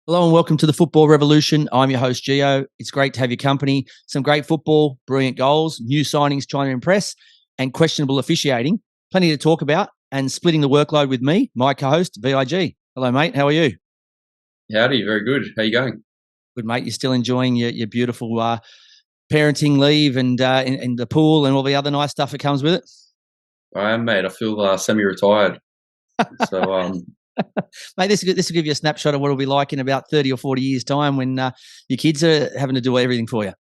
Hello and welcome to the Football Revolution. I'm your host, Gio. It's great to have your company. Some great football, brilliant goals, new signings trying to impress, and questionable officiating. Plenty to talk about, and splitting the workload with me, my co-host, VIG. Hello, mate. How are you? Howdy, very good. How you going? Good, mate. You're still enjoying your beautiful parenting leave and the pool and all the other nice stuff that comes with it? I am, mate. I feel semi-retired. So, Mate, this will give you a snapshot of what it'll be like in about 30 or 40 years' time when your kids are having to do everything for you.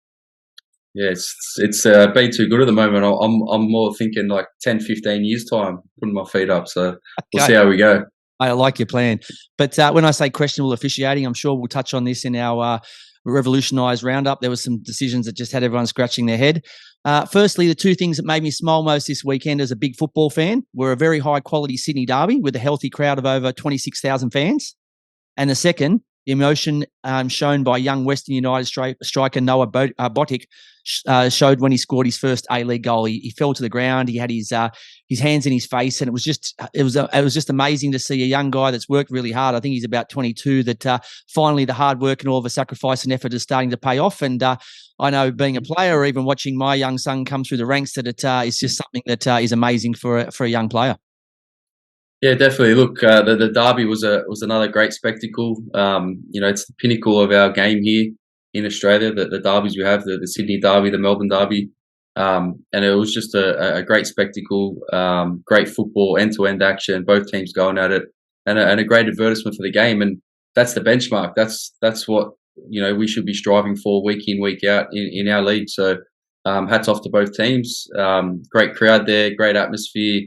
yeah, it's been too good at the moment. I'm more thinking like 10, 15 years time, putting my feet up. So we'll Okay. see how we go. I like your plan. But when I say questionable officiating, I'm sure we'll touch on this in our Revolutionised Round-Up. There were some decisions that just had everyone scratching their head. Firstly, the two things that made me smile most this weekend as a big football fan were a very high-quality Sydney derby with a healthy crowd of over 26,000 fans. And the second, the emotion shown by young Western United striker Noah Botic showed when he scored his first A-League goal. He fell to the ground. He had his hands in his face, and it was just amazing to see a young guy that's worked really hard. I think he's about 22. That finally the hard work and all the sacrifice and effort is starting to pay off. And I know, being a player or even watching my young son come through the ranks, that it is just something that is amazing for a young player. Yeah, definitely. Look, the derby was another great spectacle. It's the pinnacle of our game here in Australia. The derbies we have, the Sydney Derby, the Melbourne Derby, and it was just a great spectacle. Great football, end-to-end action, both teams going at it, and a great advertisement for the game. And that's the benchmark. That's what we should be striving for week in, week out in our league. So hats off to both teams. Great crowd there, great atmosphere.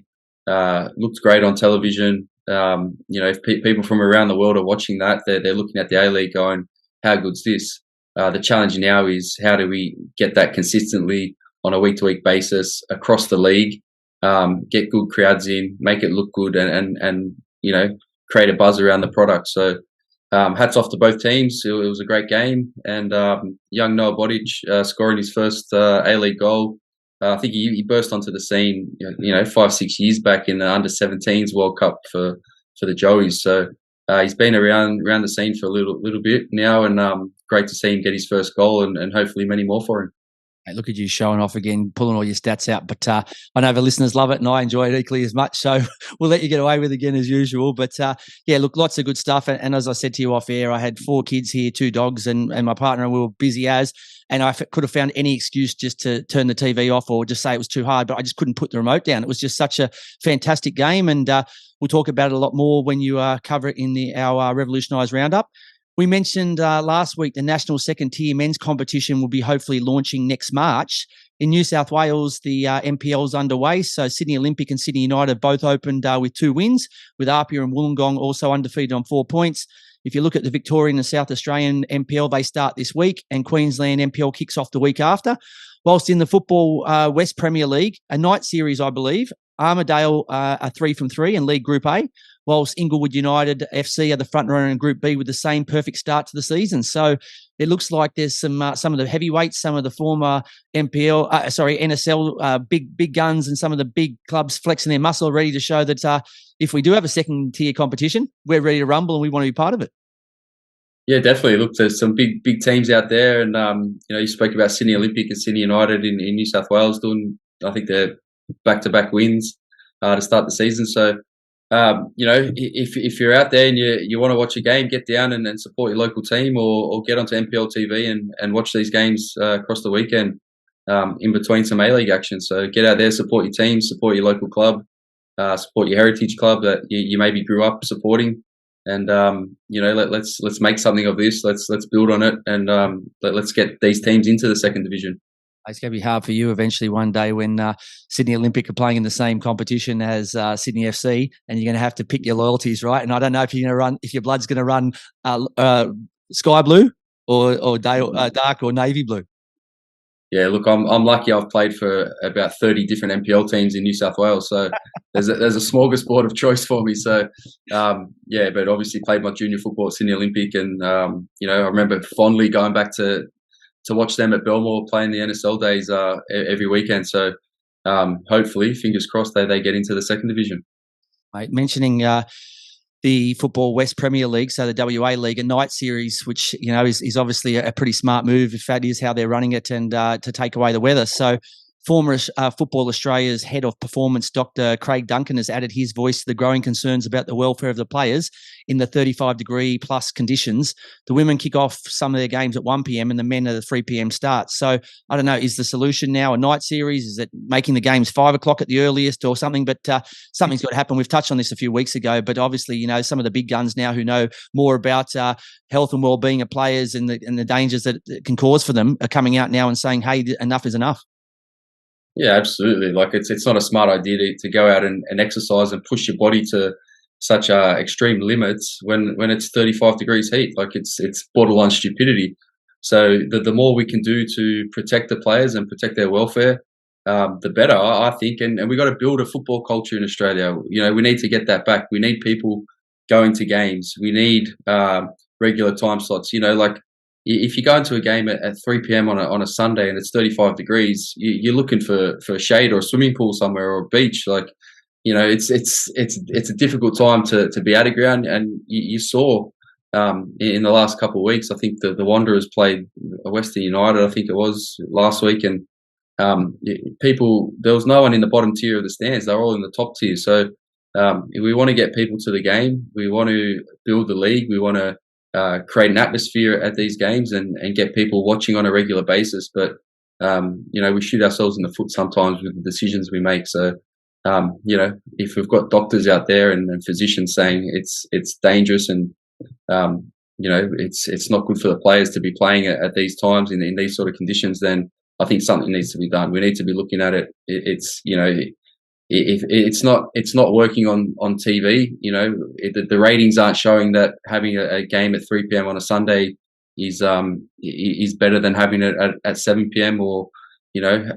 Looked great on television. If people from around the world are watching that, they're looking at the ALeague going, how good's this? The challenge now is, how do we get that consistently on a week-to-week basis across the league, get good crowds in, make it look good, and create a buzz around the product. So hats off to both teams. It was a great game, and young Noah Botic scoring his first A-League goal. I think he burst onto the scene, 5-6 years back in the under-17s World Cup for the Joeys. So he's been around the scene for a little bit now, and great to see him get his first goal, and hopefully many more for him. Hey, look at you showing off again, pulling all your stats out. But I know the listeners love it, and I enjoy it equally as much. So we'll let you get away with it again as usual. But yeah, look, lots of good stuff. And as I said to you off air, I had 4 kids here, 2 dogs, and my partner, and we were busy as. And I could have found any excuse just to turn the TV off or just say it was too hard, but I just couldn't put the remote down. It was just such a fantastic game. And we'll talk about it a lot more when you cover it in our Revolutionised Roundup. We mentioned last week the national second-tier men's competition will be hopefully launching next March. In New South Wales, the NPL is underway. So Sydney Olympic and Sydney United both opened with 2 wins, with Apia and Wollongong also undefeated on 4 points. If you look at the Victorian and South Australian NPL, they start this week, and Queensland NPL kicks off the week after. Whilst in the Football West Premier League, a night series, I believe, Armidale are 3 from 3 in League Group A, whilst Inglewood United FC are the front runner in Group B with the same perfect start to the season. So it looks like there's some of the heavyweights, some of the former NSL big guns, and some of the big clubs flexing their muscle, ready to show that if we do have a second tier competition, we're ready to rumble and we want to be part of it. Yeah, definitely. Look, there's some big teams out there, and you spoke about Sydney Olympic and Sydney United in New South Wales doing, I think, they're back-to-back wins to start the season. So if you're out there and you want to watch a game, get down and support your local team, or get onto NPL TV and watch these games across the weekend in between some A-League action. So get out there, support your team, support your local club, support your heritage club that you maybe grew up supporting. And let's make something of this. Let's build on it, and let's get these teams into the second division. It's going to be hard for you eventually one day when Sydney Olympic are playing in the same competition as Sydney FC, and you're going to have to pick your loyalties, right? And I don't know if your blood's going to run sky blue or dark or navy blue. Yeah, look, I'm lucky. I've played for about 30 different NPL teams in New South Wales, so there's a smorgasbord of choice for me. So yeah, but obviously played my junior football at Sydney Olympic, and I remember fondly going back to watch them at Belmore playing the NSL days every weekend. So hopefully, fingers crossed, they get into the second division. Mate, mentioning the Football West Premier League, so the WA League, a night series, which is obviously a pretty smart move if that is how they're running it, and to take away the weather. So former Football Australia's head of performance, Dr. Craig Duncan, has added his voice to the growing concerns about the welfare of the players in the 35-degree plus conditions. The women kick off some of their games at 1 p.m. and the men are the 3 p.m. starts. So I don't know, is the solution now a night series? Is it making the games 5 o'clock at the earliest or something? But something's got to happen. We've touched on this a few weeks ago, but obviously, some of the big guns now who know more about health and well-being of players and the dangers that it can cause for them are coming out now and saying, hey, enough is enough. Yeah, absolutely. Like it's not a smart idea to go out and exercise and push your body to such extreme limits when it's 35 degrees heat. Like it's borderline stupidity. So the more we can do to protect the players and protect their welfare, the better, I think. And we've got to build a football culture in Australia. We need to get that back. We need people going to games. We need regular time slots. Like if you go into a game at 3 p.m. on a Sunday and it's 35 degrees, you're looking for a shade or a swimming pool somewhere or a beach. Like, it's a difficult time to be out of ground. And you saw in the last couple of weeks, I think the Wanderers played Western United, I think it was last week, and there was no one in the bottom tier of the stands. They were all in the top tier. So we want to get people to the game. We want to build the league. We want to create an atmosphere at these games and get people watching on a regular basis. But, we shoot ourselves in the foot sometimes with the decisions we make. So, if we've got doctors out there and physicians saying it's dangerous and, it's not good for the players to be playing at these times in these sort of conditions, then I think something needs to be done. We need to be looking at it. If it's not working on TV, the ratings aren't showing that having a game at 3 p.m. on a Sunday is better than having it at 7 p.m. or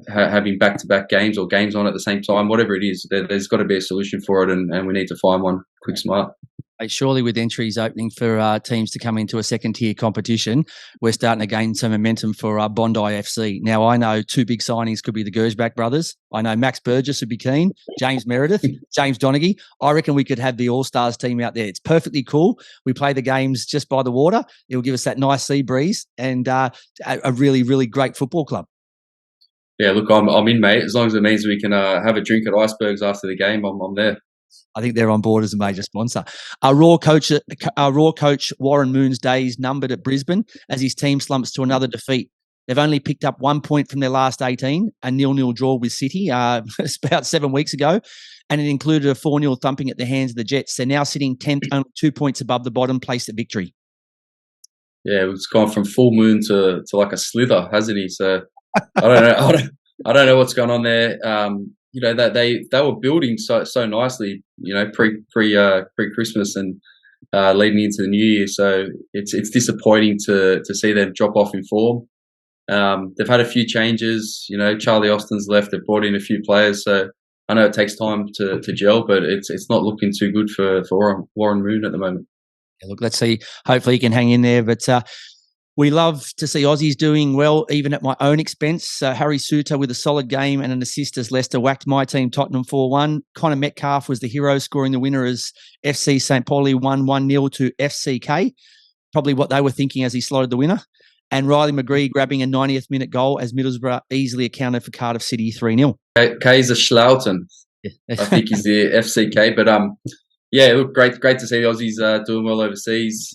having back-to-back games or games on at the same time. Whatever it is, there's got to be a solution for it, and we need to find one quick, smart. Surely with entries opening for teams to come into a second-tier competition, we're starting to gain some momentum for Bondi FC. Now, I know two big signings could be the Gersbach brothers. I know Max Burgess would be keen, James Meredith, James Donaghy. I reckon we could have the All-Stars team out there. It's perfectly cool. We play the games just by the water. It'll give us that nice sea breeze and a really, really great football club. Yeah, look, I'm in, mate. As long as it means we can have a drink at Icebergs after the game, I'm there. I think they're on board as a major sponsor. Our Raw coach Warren Moon's days numbered at Brisbane as his team slumps to another defeat. They've only picked up 1 point from their last 18, a 0-0 draw with City about 7 weeks ago, and it included a 4-0 thumping at the hands of the Jets. They're now sitting 10th, only 2 points above the bottom place at victory. Yeah, it's gone from full moon to like a slither, hasn't he? So I don't know. I don't know what's going on there. That they were building so nicely, pre Christmas and leading into the new year. So it's disappointing to see them drop off in form. They've had a few changes. Charlie Austin's left. They've brought in a few players. So I know it takes time to gel, but it's not looking too good for Warren Moon at the moment. Yeah, look, let's see. Hopefully he can hang in there, but. We love to see Aussies doing well, even at my own expense. Harry Suter with a solid game and an assist as Leicester whacked my team Tottenham 4-1. Connor Metcalf was the hero, scoring the winner as FC St. Pauli won 1-0 to FCK. Probably what they were thinking as he slotted the winner. And Riley McGree grabbing a 90th minute goal as Middlesbrough easily accounted for Cardiff City 3-0. Kaiserslautern, I think is the FCK. But yeah, look, great to see the Aussies doing well overseas.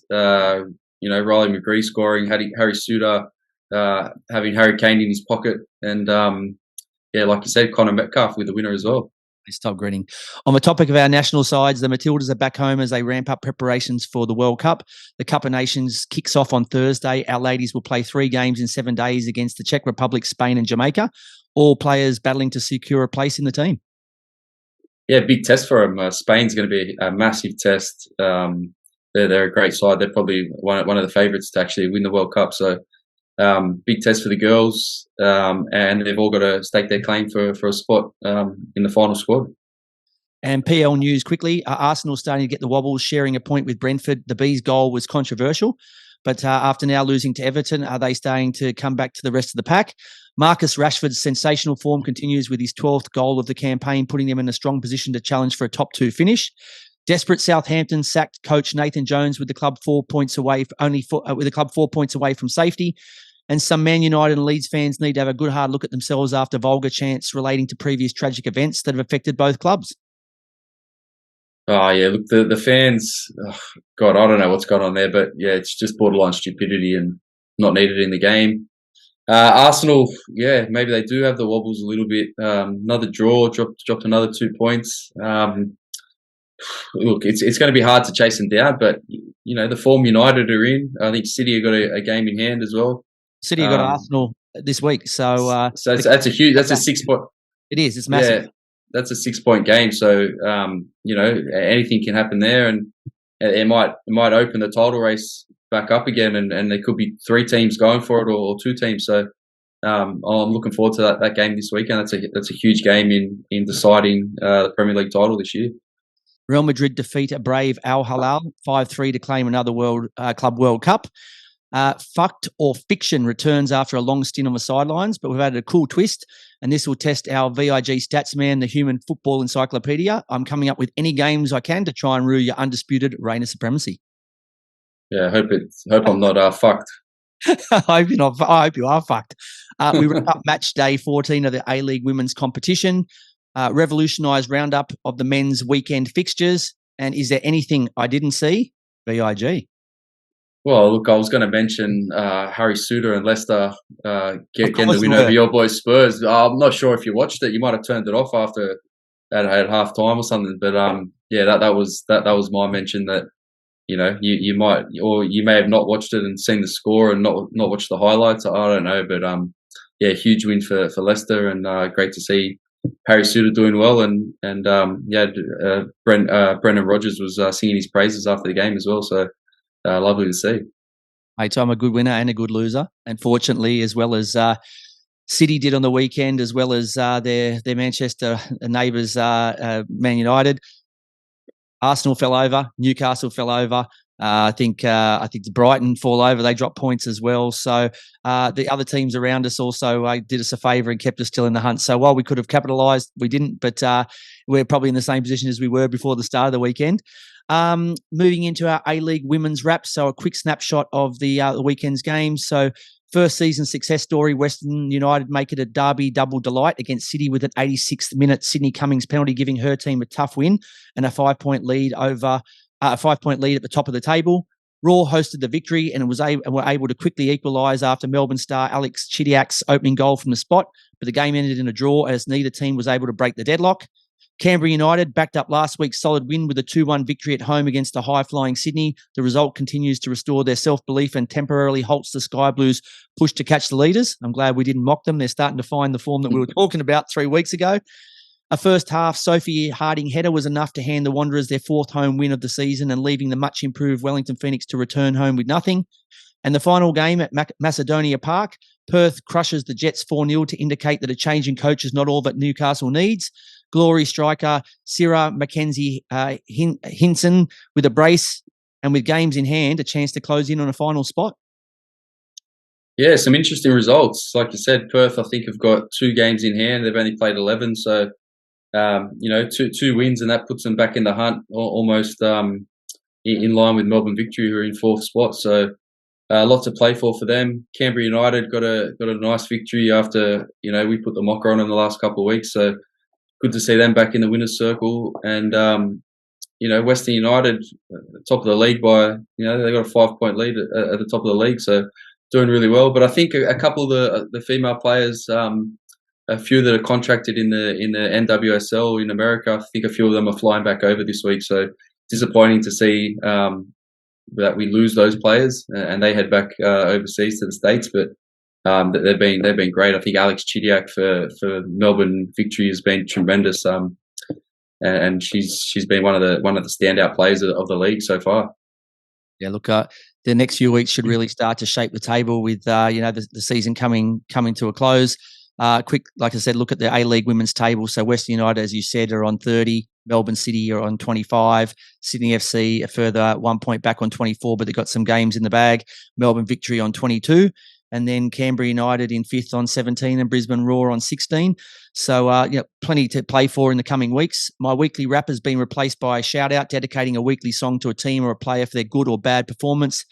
Riley McGree scoring, Harry Suter having Harry Kane in his pocket, and like you said, Connor Metcalf with the winner as well. Stop grinning. On the topic of our national sides, the Matildas are back home as they ramp up preparations for the World Cup. The Cup of Nations kicks off on Thursday. Our ladies will play 3 games in 7 days against the Czech Republic, Spain and Jamaica. All players battling to secure a place in the team. Yeah, big test for them. Spain's going to be a massive test. They're a great side. They're probably one of the favourites to actually win the World Cup. So big test for the girls, and they've all got to stake their claim for a spot in the final squad. And PL news quickly, Arsenal starting to get the wobbles, sharing a point with Brentford. The Bees' goal was controversial, but after now losing to Everton, are they starting to come back to the rest of the pack? Marcus Rashford's sensational form continues with his 12th goal of the campaign, putting them in a strong position to challenge for a top 2 finish. Desperate Southampton sacked coach Nathan Jones with the club 4 points away, with the club 4 points away from safety. And some Man United and Leeds fans need to have a good hard look at themselves after vulgar chants relating to previous tragic events that have affected both clubs. Oh yeah, look, the fans. Oh, God, I don't know what's going on there, but yeah, it's just borderline stupidity and not needed in the game. Arsenal, yeah, maybe they do have the wobbles a little bit. Another draw, dropped another 2 points. Look, it's going to be hard to chase them down, but the form United are in. I think City have got a game in hand as well. City have got Arsenal this week, so that's a 6 point. It is. It's massive. Yeah, that's a 6 point game. So anything can happen there, and it might open the title race back up again, and there could be 3 teams going for it or 2 teams. So I'm looking forward to that game this weekend. That's a huge game in deciding the Premier League title this year. Real Madrid defeat a brave Al Hilal 5-3 to claim another Club World Cup. Fuct or Fiction returns after a long stint on the sidelines, but we've added a cool twist, and this will test our VIG stats man, the human football encyclopedia. I'm coming up with any games I can to try and rule your undisputed reign of supremacy. Yeah, I hope I'm not fucked. I hope you are fucked. We wrap up match day 14 of the ALeague women's competition. Revolutionised Round-Up of the men's weekend fixtures. And is there anything I didn't see? VIG. Well, look, I was going to mention Harry Suter and Leicester getting the win over your boys Spurs. I'm not sure if you watched it. You might have turned it off after at half time or something. But yeah, that was my mention that you might, or you may have not watched it and seen the score and not watched the highlights. I don't know, but yeah, huge win for Leicester, and great to see Harry Suter doing well, and Brendan Rodgers was singing his praises after the game as well. So lovely to see. Mate, I'm a good winner and a good loser, and fortunately, as well as City did on the weekend, as well as their Manchester neighbours, Man United. Arsenal fell over, Newcastle fell over. I think Brighton fall over. They dropped points as well. So the other teams around us also did us a favour and kept us still in the hunt. So while we could have capitalised, we didn't. But we're probably in the same position as we were before the start of the weekend. Moving into our ALeague women's wrap. So a quick snapshot of the weekend's games. So first season success story, Western United make it a derby double delight against City with an 86th minute Sydney Cummings penalty, giving her team a tough win and a 5-point lead at the top of the table. Raw hosted the victory and were able to quickly equalise after Melbourne star Alex Chidiak's opening goal from the spot, but the game ended in a draw as neither team was able to break the deadlock. Canberra United backed up last week's solid win with a 2-1 victory at home against the high-flying Sydney. The result continues to restore their self-belief and temporarily halts the Sky Blues' push to catch the leaders. I'm glad we didn't mock them. They're starting to find the form that we were talking about 3 weeks ago. A first half Sophie Harding header was enough to hand the Wanderers their 4th home win of the season and leaving the much improved Wellington Phoenix to return home with nothing. And the final game at Macedonia Park, Perth crushes the Jets 4-0 to indicate that a change in coach is not all that Newcastle needs. Glory striker Sarah Mackenzie Hinson with a brace and with games in hand, a chance to close in on a final spot. Yeah, some interesting results. Like you said, Perth, I think, have got 2 games in hand. They've only played 11, so two wins, and that puts them back in the hunt, almost in line with Melbourne Victory, who are in 4th spot. So lots to play for them. Canberra United got a nice victory after we put the mocker on in the last couple of weeks. So good to see them back in the winners' circle. And Western United, top of the league by they got a 5-point lead at the top of the league. So doing really well. But I think a couple of the female players, a few that are contracted in the NWSL in America, I think a few of them are flying back over this week. So disappointing to see that we lose those players and they head back overseas to the States. But they've been great. I think Alex Chidiak for Melbourne Victory has been tremendous. And she's been one of the standout players of the league so far. Yeah, look, the next few weeks should really start to shape the table with the season coming to a close. Quick, like I said, look at the ALeague women's table. So Western United, as you said, are on 30. Melbourne City are on 25. Sydney FC a further 1 point back on 24, but they've got some games in the bag. Melbourne Victory on 22. and then Canberra United in 5th on 17 and Brisbane Roar on 16. So, plenty to play for in the coming weeks. My weekly wrap has been replaced by a shout-out dedicating a weekly song to a team or a player for their good or bad performance.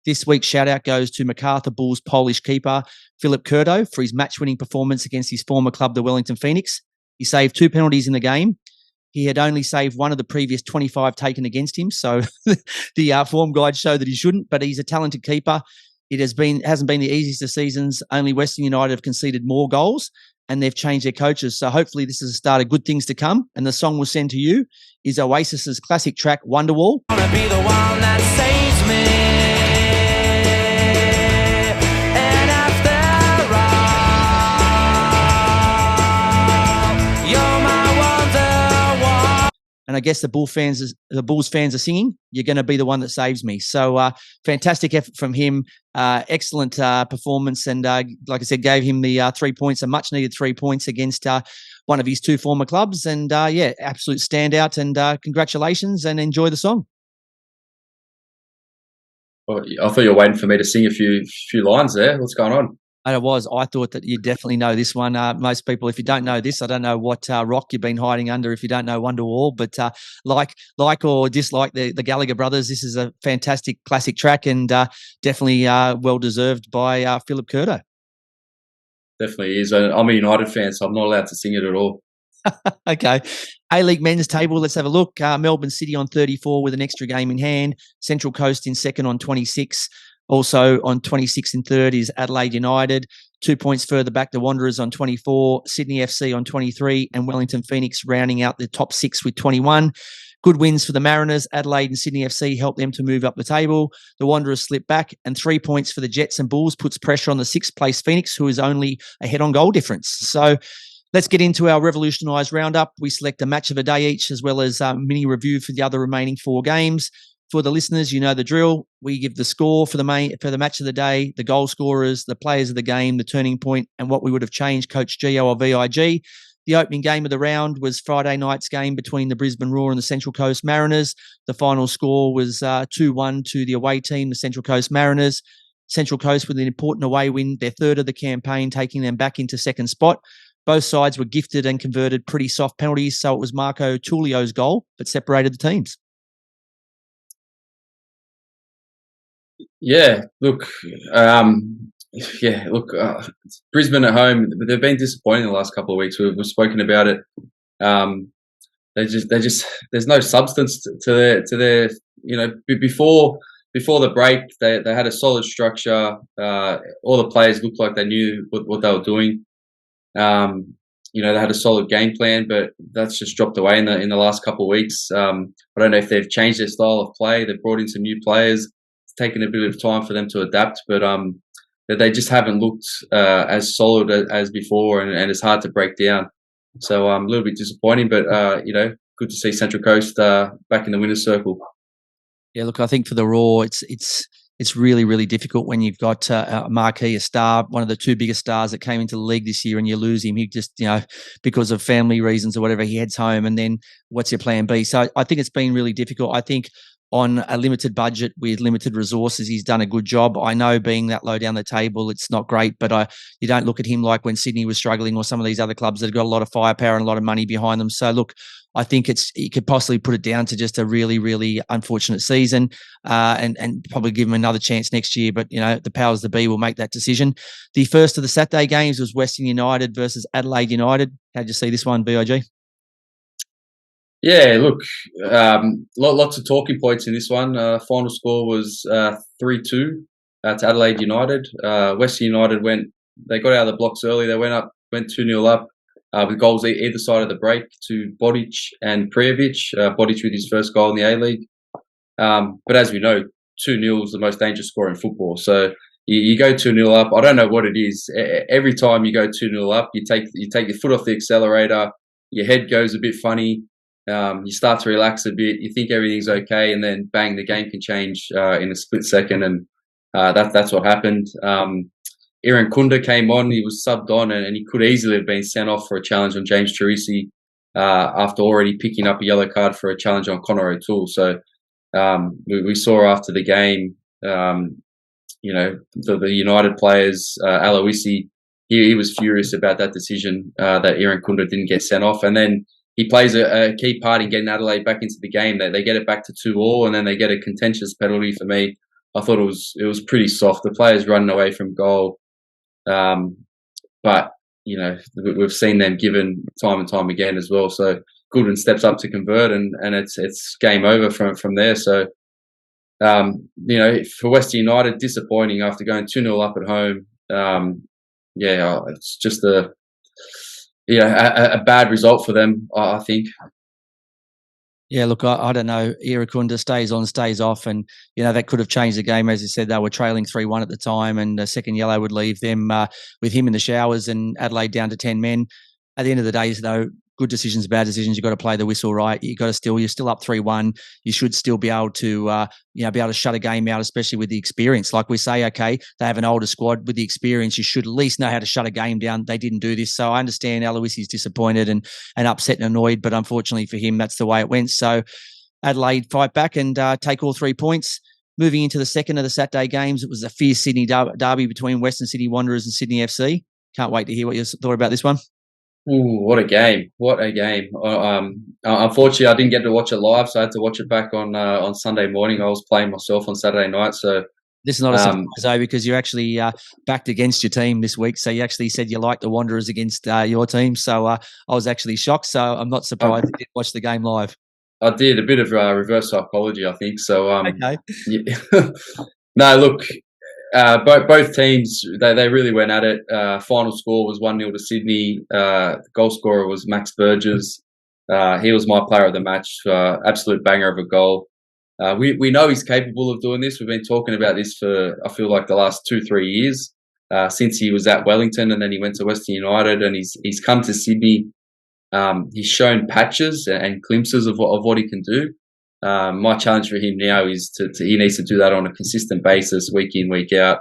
This week's shout-out goes to MacArthur Bulls Polish keeper Philip Curto for his match-winning performance against his former club, the Wellington Phoenix. He saved 2 penalties in the game. He had only saved one of the previous 25 taken against him, so the form guides show that he shouldn't, but he's a talented keeper. It hasn't been the easiest of seasons. Only Western United have conceded more goals, and they've changed their coaches. So hopefully this is a start of good things to come. And the song we'll send to you is Oasis's classic track, Wonderwall. Be the one that saves me. And after all, you're my wonder. And I guess the Bulls fans are singing, "You're going to be the one that saves me." So fantastic effort from him. Excellent performance. And like I said, gave him the 3 points, a much needed 3 points against one of his 2 former clubs. And absolute standout. And congratulations, and enjoy the song. Well, I thought you were waiting for me to sing a few lines there. What's going on? And I thought that you definitely know this one. Most people, if you don't know this, I don't know what rock you've been hiding under if you don't know Wonderwall. But like or dislike the Gallagher brothers, this is a fantastic classic track, and definitely well deserved by Philip Curto. Definitely is. I'm a United fan, so I'm not allowed to sing it at all. Okay. ALeague men's table, let's have a look. Melbourne City on 34 with an extra game in hand. Central Coast in second on 26. Also on 26 and third is Adelaide United. 2 points further back, the Wanderers on 24, Sydney FC on 23, and Wellington Phoenix rounding out the top 6 with 21. Good wins for the Mariners. Adelaide and Sydney FC helped them to move up the table. The Wanderers slip back, and 3 points for the Jets and Bulls puts pressure on the 6th place Phoenix, who is only ahead on goal difference. So let's get into our Revolutionised Round-Up. We select a match of a day each, as well as a mini review for the other remaining 4 games. For the listeners, you know the drill. We give the score for the match of the day, the goal scorers, the players of the game, the turning point, and what we would have changed, Coach Gio or VIG. The opening game of the round was Friday night's game between the Brisbane Roar and the Central Coast Mariners. The final score was 2-1 to the away team, the Central Coast Mariners. Central Coast with an important away win, their 3rd of the campaign, taking them back into 2nd spot. Both sides were gifted and converted pretty soft penalties, so it was Marco Tullio's goal that separated the teams. Brisbane at home, they've been disappointing the last couple of weeks. We've spoken about it. There's no substance to their before the break, they had a solid structure. All the players looked like they knew what they were doing. They had a solid game plan, but that's just dropped away in the last couple of weeks. I don't know if they've changed their style of play. They've brought in some new players. It's taken a bit of time for them to adapt, but they just haven't looked as solid as before, and it's hard to break down. So a little bit disappointing, but good to see Central Coast back in the winner's circle. Yeah, look, I think for the Raw, it's really, really difficult when you've got a marquee, a star, one of the 2 biggest stars that came into the league this year, and you lose him. He just, because of family reasons or whatever, he heads home, and then what's your plan B? So I think it's been really difficult. I think on a limited budget with limited resources, he's done a good job. I know being that low down the table, it's not great, but you don't look at him like when Sydney was struggling or some of these other clubs that have got a lot of firepower and a lot of money behind them. So look, I think you could possibly put it down to just a really, really unfortunate season, and probably give him another chance next year. But, the powers that be will make that decision. The first of the Saturday games was Western United versus Adelaide United. How'd you see this one, VIG? Yeah, look, lots of talking points in this one. Final score was 3-2 to Adelaide United. Western United they got out of the blocks early. They went 2-0 up with goals either side of the break to Bodic and Prijovic. Bodic with his first goal in the A-League. But as we know, 2-0 is the most dangerous score in football. So you go 2-0 up. I don't know what it is. Every time you go 2-0 up, you take your foot off the accelerator. Your head goes a bit funny. You start to relax a bit. You think everything's okay, and then bang, the game can change in a split second, and that's what happened. Iran Kunda came on. He was subbed on, and he could easily have been sent off for a challenge on James Charisi after already picking up a yellow card for a challenge on Connor O'Toole. So we saw after the game, the United players, Aloisi, he was furious about that decision that Aaron Kunda didn't get sent off, and then he plays a key part in getting Adelaide back into the game. They get it back to 2-2, and then they get a contentious penalty. For me, I thought it was pretty soft. The players running away from goal, but we've seen them given time and time again as well. So Goodwin steps up to convert, and it's game over from there. So for Western United, disappointing after going 2-0 up at home. It's just a bad result for them, I think. Yeah, look, I don't know. Irakunda stays on, stays off, and that could have changed the game. As you said, they were trailing 3-1 at the time, and a second yellow would leave them with him in the showers and Adelaide down to 10 men. At the end of the day, though, good decisions, bad decisions. You've got to play the whistle right. You're still up 3-1. You should still be able to, be able to shut a game out, especially with the experience. Like we say, okay, they have an older squad with the experience. You should at least know how to shut a game down. They didn't do this, so I understand Aloisi's disappointed and upset and annoyed, but unfortunately for him, that's the way it went. So Adelaide fight back and take all 3 points. Moving into the second of the Saturday games, it was a fierce Sydney derby between Western Sydney Wanderers and Sydney FC. Can't wait to hear what you thought about this one. Ooh, what a game! What a game! Unfortunately, I didn't get to watch it live, so I had to watch it back on Sunday morning. I was playing myself on Saturday night, so this is not a surprise, though, because you actually backed against your team this week. So you actually said you liked the Wanderers against your team. So I was actually shocked. So I'm not surprised you didn't watch the game live. I did a bit of reverse psychology, I think. So okay. Yeah. No, look. Both teams, they really went at it. Final score was 1-0 to Sydney. Goal scorer was Max Burgess. He was my player of the match. Absolute banger of a goal. We know he's capable of doing this. We've been talking about this for, I feel like, the last 2-3 years, since he was at Wellington and then he went to Western United, and he's come to Sydney. He's shown patches and glimpses of what he can do. My challenge for him now is he needs to do that on a consistent basis, week in, week out.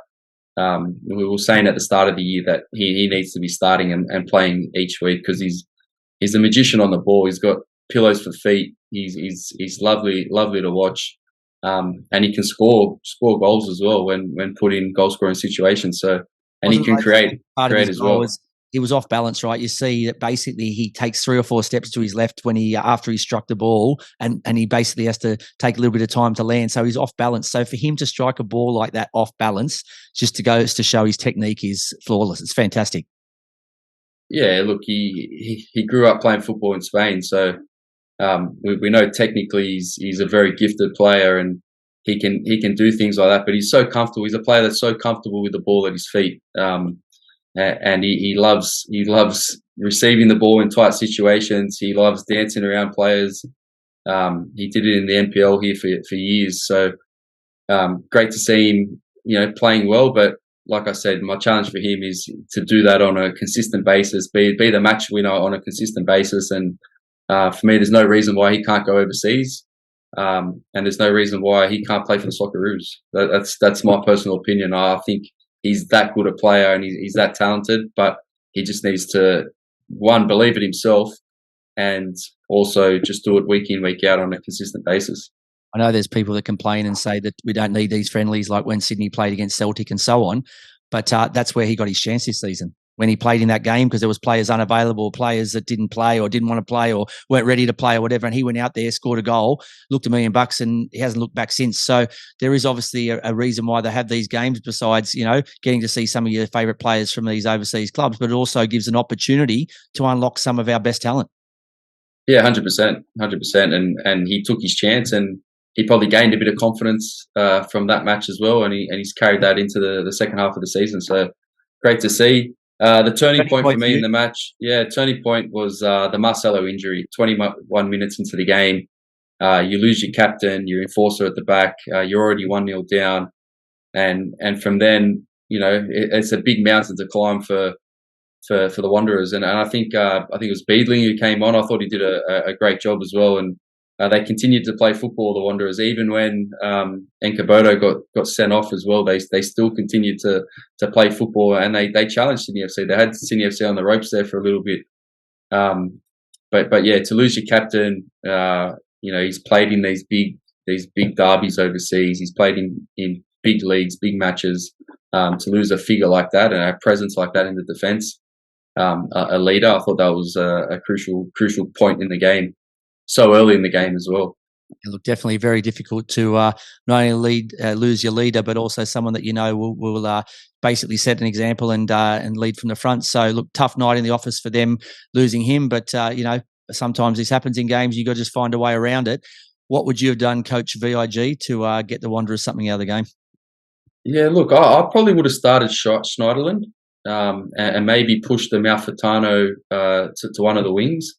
We were saying at the start of the year that he needs to be starting and playing each week, because he's a magician on the ball. He's got pillows for feet. He's lovely to watch, and he can score goals as well when put in goal scoring situations. So, and he can create as well. He was off balance, right? You see that basically he takes 3 or 4 steps to his left when after he struck the ball, and he basically has to take a little bit of time to land. So he's off balance. So for him to strike a ball like that off balance, just to show his technique is flawless. It's fantastic. Yeah, look, he grew up playing football in Spain, so we know technically he's a very gifted player, and he can do things like that. But he's so comfortable. He's a player that's so comfortable with the ball at his feet. And he loves receiving the ball in tight situations. He loves dancing around players. He did it in the NPL here for years. So great to see him, playing well. But like I said, my challenge for him is to do that on a consistent basis, be the match winner on a consistent basis. And for me, there's no reason why he can't go overseas, and there's no reason why he can't play for the Socceroos. That's my personal opinion. I think he's that good a player and he's that talented, but he just needs to, one, believe it himself, and also just do it week in, week out on a consistent basis. I know there's people that complain and say that we don't need these friendlies like when Sydney played against Celtic and so on, but that's where he got his chance this season, when he played in that game, because there was players unavailable, players that didn't play or didn't want to play or weren't ready to play or whatever, and he went out there, scored a goal, looked $1 million, and he hasn't looked back since. So there is obviously a reason why they have these games, besides getting to see some of your favourite players from these overseas clubs, but it also gives an opportunity to unlock some of our best talent. Yeah, 100%, and he took his chance, and he probably gained a bit of confidence from that match as well, and he's carried that into the second half of the season. So great to see. The turning point for me in the match, turning point was the Marcelo injury. 21 minutes into the game, you lose your captain, your enforcer at the back. You're already 1-0 down, and from then, it's a big mountain to climb for the Wanderers. And I think it was Beedling who came on. I thought he did a great job as well, and they continued to play football, the Wanderers, even when Nkabodo got sent off as well. They still continued to play football, and they challenged Sydney FC. They had Sydney FC on the ropes there for a little bit. But yeah, to lose your captain, he's played in these big derbies overseas. He's played in big leagues, big matches, to lose a figure like that and a presence like that in the defence, a leader. I thought that was a crucial point in the game, so early in the game as well. It looked definitely very difficult to not only lose your leader, but also someone that will basically set an example and lead from the front. So look, tough night in the office for them losing him, but sometimes this happens in games. You got to just find a way around it. What would you have done, Coach VIG, to get the Wanderers something out of the game? Yeah, look, I probably would have started Schneiderlin, and maybe pushed the Malfitano to one of the wings.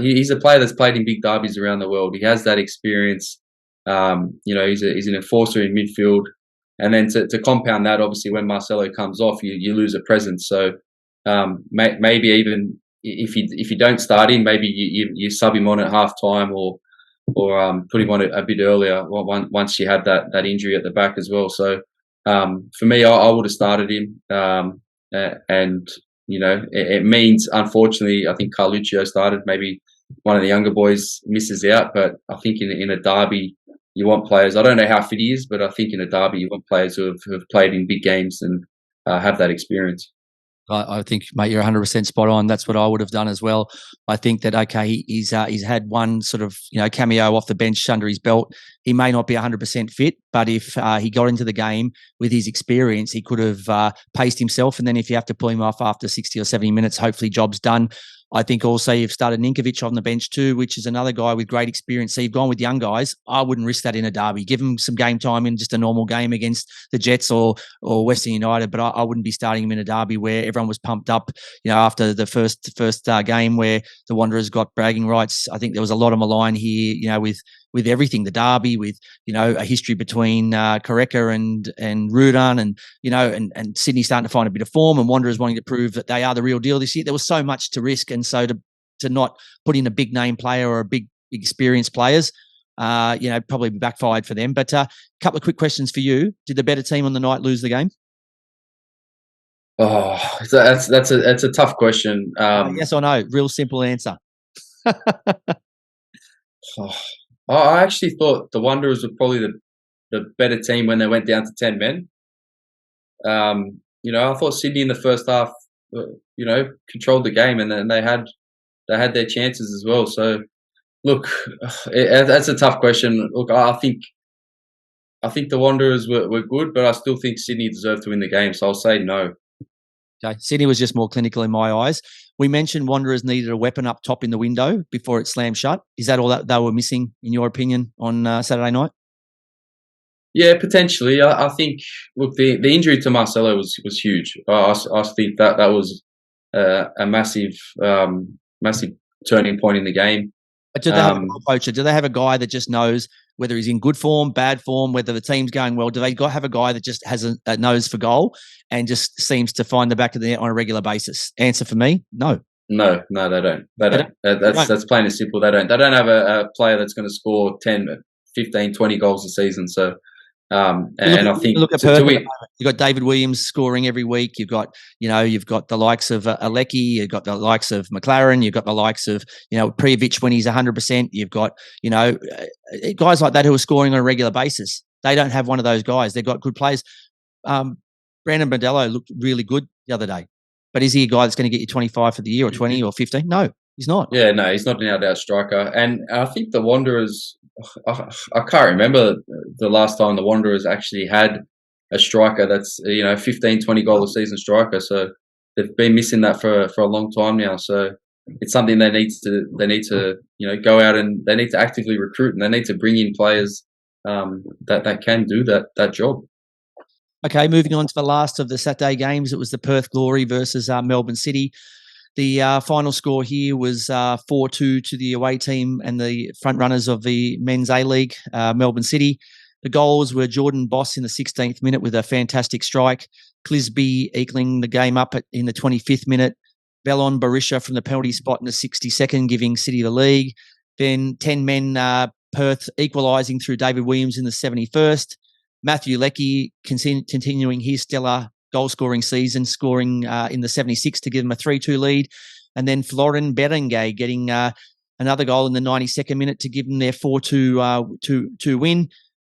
He's a player that's played in big derbies around the world. He has that experience. He's an enforcer in midfield. And then to compound that, obviously, when Marcelo comes off, you lose a presence. So maybe even if you don't start him, maybe you sub him on at half time or put him on a bit earlier once you have that injury at the back as well. So for me, I would have started him. And it means, unfortunately, I think Carluccio started. Maybe one of the younger boys misses out, but I think in a derby, you want players. I don't know how fit he is, but I think in a derby, you want players who have played in big games and have that experience. I think, mate, you're 100% spot on. That's what I would have done as well. I think that, okay, he's had one sort of, cameo off the bench under his belt. He may not be 100% fit, but if he got into the game with his experience, he could have paced himself. And then if you have to pull him off after 60 or 70 minutes, hopefully job's done. I think also you've started Ninkovic on the bench too, which is another guy with great experience. So you've gone with young guys. I wouldn't risk that in a derby. Give him some game time in just a normal game against the Jets or Western United, but I wouldn't be starting him in a derby where everyone was pumped up, after the first game where the Wanderers got bragging rights. I think there was a lot on the line here, with everything, the derby, with, a history between Koreka and Rudon and Sydney starting to find a bit of form and Wanderers wanting to prove that they are the real deal this year. There was so much to risk. And so to not put in a big name player or a big experienced players, probably backfired for them. But a couple of quick questions for you. Did the better team on the night lose the game? Oh, that's a tough question. Yes or no? Real simple answer. I actually thought the Wanderers were probably the better team when they went down to 10 men. I thought Sydney in the first half, controlled the game, and then they had their chances as well. So, look, that's a tough question. Look, I think the Wanderers were good, but I still think Sydney deserved to win the game. So I'll say no. Okay, Sydney was just more clinical in my eyes. We mentioned Wanderers needed a weapon up top in the window before it slammed shut. Is that all that they were missing, in your opinion, on Saturday night? Yeah, potentially. I think, look, the injury to Marcelo was huge. I think that was a massive turning point in the game. But do they have a poacher? Do they have a guy that just knows whether he's in good form, bad form, whether the team's going well? Do they have a guy that just has a nose for goal and just seems to find the back of the net on a regular basis? Answer for me, no. No, they don't. They don't. That's plain and simple. They don't have a player that's going to score 10, 15, 20 goals a season. So, I think look at Perth, you've got David Williams scoring every week. You've got the likes of ALeague. You've got the likes of McLaren. You've got the likes of Prijovic when he's 100%. You've got guys like that who are scoring on a regular basis. They don't have one of those guys. They've got good players. Brandon Bandello looked really good the other day, but is he a guy that's going to get you 25 for the year or 20 or 15? No, he's not. Yeah, no, he's not an out-and-out striker. And I think the Wanderers, I can't remember the last time the Wanderers actually had a striker that's 15, 20 goal a season striker. So they've been missing that for a long time now. So it's something they need to go out and they need to actively recruit, and they need to bring in players that can do that job. Okay, moving on to the last of the Saturday games. It was the Perth Glory versus Melbourne City. The final score here was 4-2 to the away team and the front runners of the men's A-League, Melbourne City. The goals were Jordan Boss in the 16th minute with a fantastic strike, Clisby equaling the game up in the 25th minute, Bellon Barisha from the penalty spot in the 62nd, giving City the league. Then 10 men, Perth equalising through David Williams in the 71st. Matthew Leckie continuing his stellar goal-scoring season, scoring in the 76th to give them a 3-2 lead. And then Florin Berengay getting another goal in the 92nd minute to give them their 4-2 win.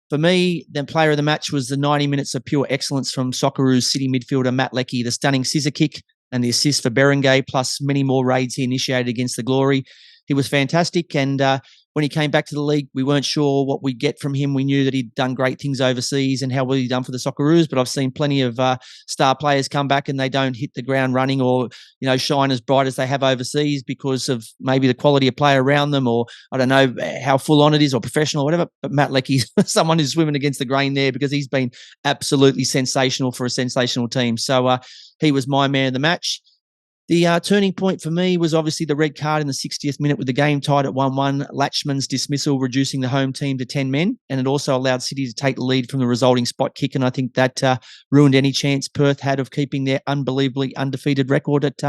For me, the player of the match was the 90 minutes of pure excellence from Socceroos City midfielder Matt Leckie, the stunning scissor kick and the assist for Berengay, plus many more raids he initiated against the Glory. He was fantastic, and when he came back to the league, we weren't sure what we'd get from him. We knew that he'd done great things overseas and how well he'd done for the Socceroos, but I've seen plenty of star players come back and they don't hit the ground running or, shine as bright as they have overseas because of maybe the quality of player around them, or I don't know how full on it is or professional or whatever. But Matt Leckie's someone who's swimming against the grain there because he's been absolutely sensational for a sensational team. So he was my man of the match. The turning point for me was obviously the red card in the 60th minute with the game tied at 1-1, Latchman's dismissal, reducing the home team to 10 men, and it also allowed City to take the lead from the resulting spot kick, and I think that ruined any chance Perth had of keeping their unbelievably undefeated record at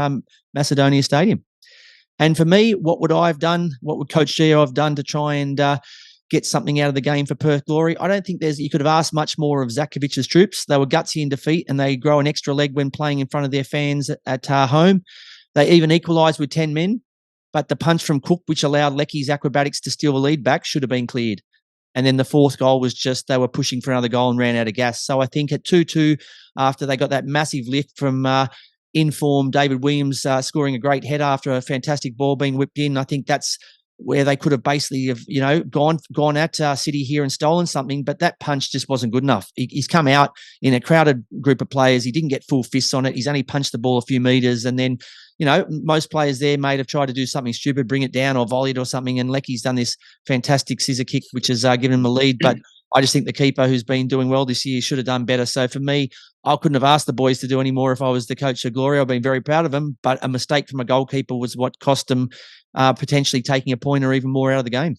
Macedonia Stadium. And for me, what would I have done? What would Coach Gio have done to try and get something out of the game for Perth Glory? I don't think you could have asked much more of Zakovic's troops. They were gutsy in defeat and they grow an extra leg when playing in front of their fans at home. They even equalised with 10 men, but the punch from Cook, which allowed Leckie's acrobatics to steal the lead back, should have been cleared. And then the fourth goal was just they were pushing for another goal and ran out of gas. So I think at 2-2, after they got that massive lift from in-form David Williams scoring a great header after a fantastic ball being whipped in, I think that's where they could have basically gone at City here and stolen something, but that punch just wasn't good enough. He's come out in a crowded group of players. He didn't get full fists on it. He's only punched the ball a few metres, and then, most players there may have tried to do something stupid, bring it down or volleyed or something, and Leckie's done this fantastic scissor kick, which has given him a lead, but I just think the keeper, who's been doing well this year, should have done better. So for me, I couldn't have asked the boys to do any more if I was the coach of Glory. I've been very proud of them, but a mistake from a goalkeeper was what cost them potentially taking a point or even more out of the game.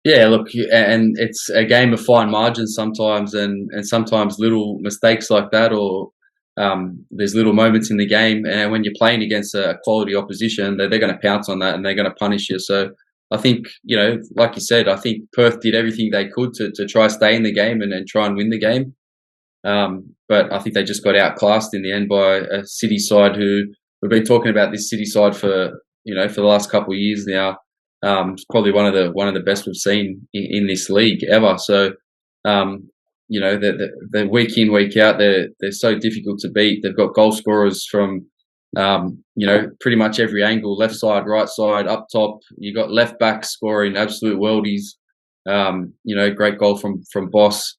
Yeah, look, and it's a game of fine margins sometimes, and sometimes little mistakes like that, or there's little moments in the game, and when you're playing against a quality opposition, they're going to pounce on that and they're going to punish you. So I think, like you said, I think Perth did everything they could to try stay in the game and try and win the game. But I think they just got outclassed in the end by a City side who we've been talking about this City side for the last couple of years now. It's probably one of the best we've seen in this league ever. So, they're week in, week out. They're so difficult to beat. They've got goal scorers from pretty much every angle, left side, right side, up top. You got left back scoring absolute worldies. Great goal from Boss.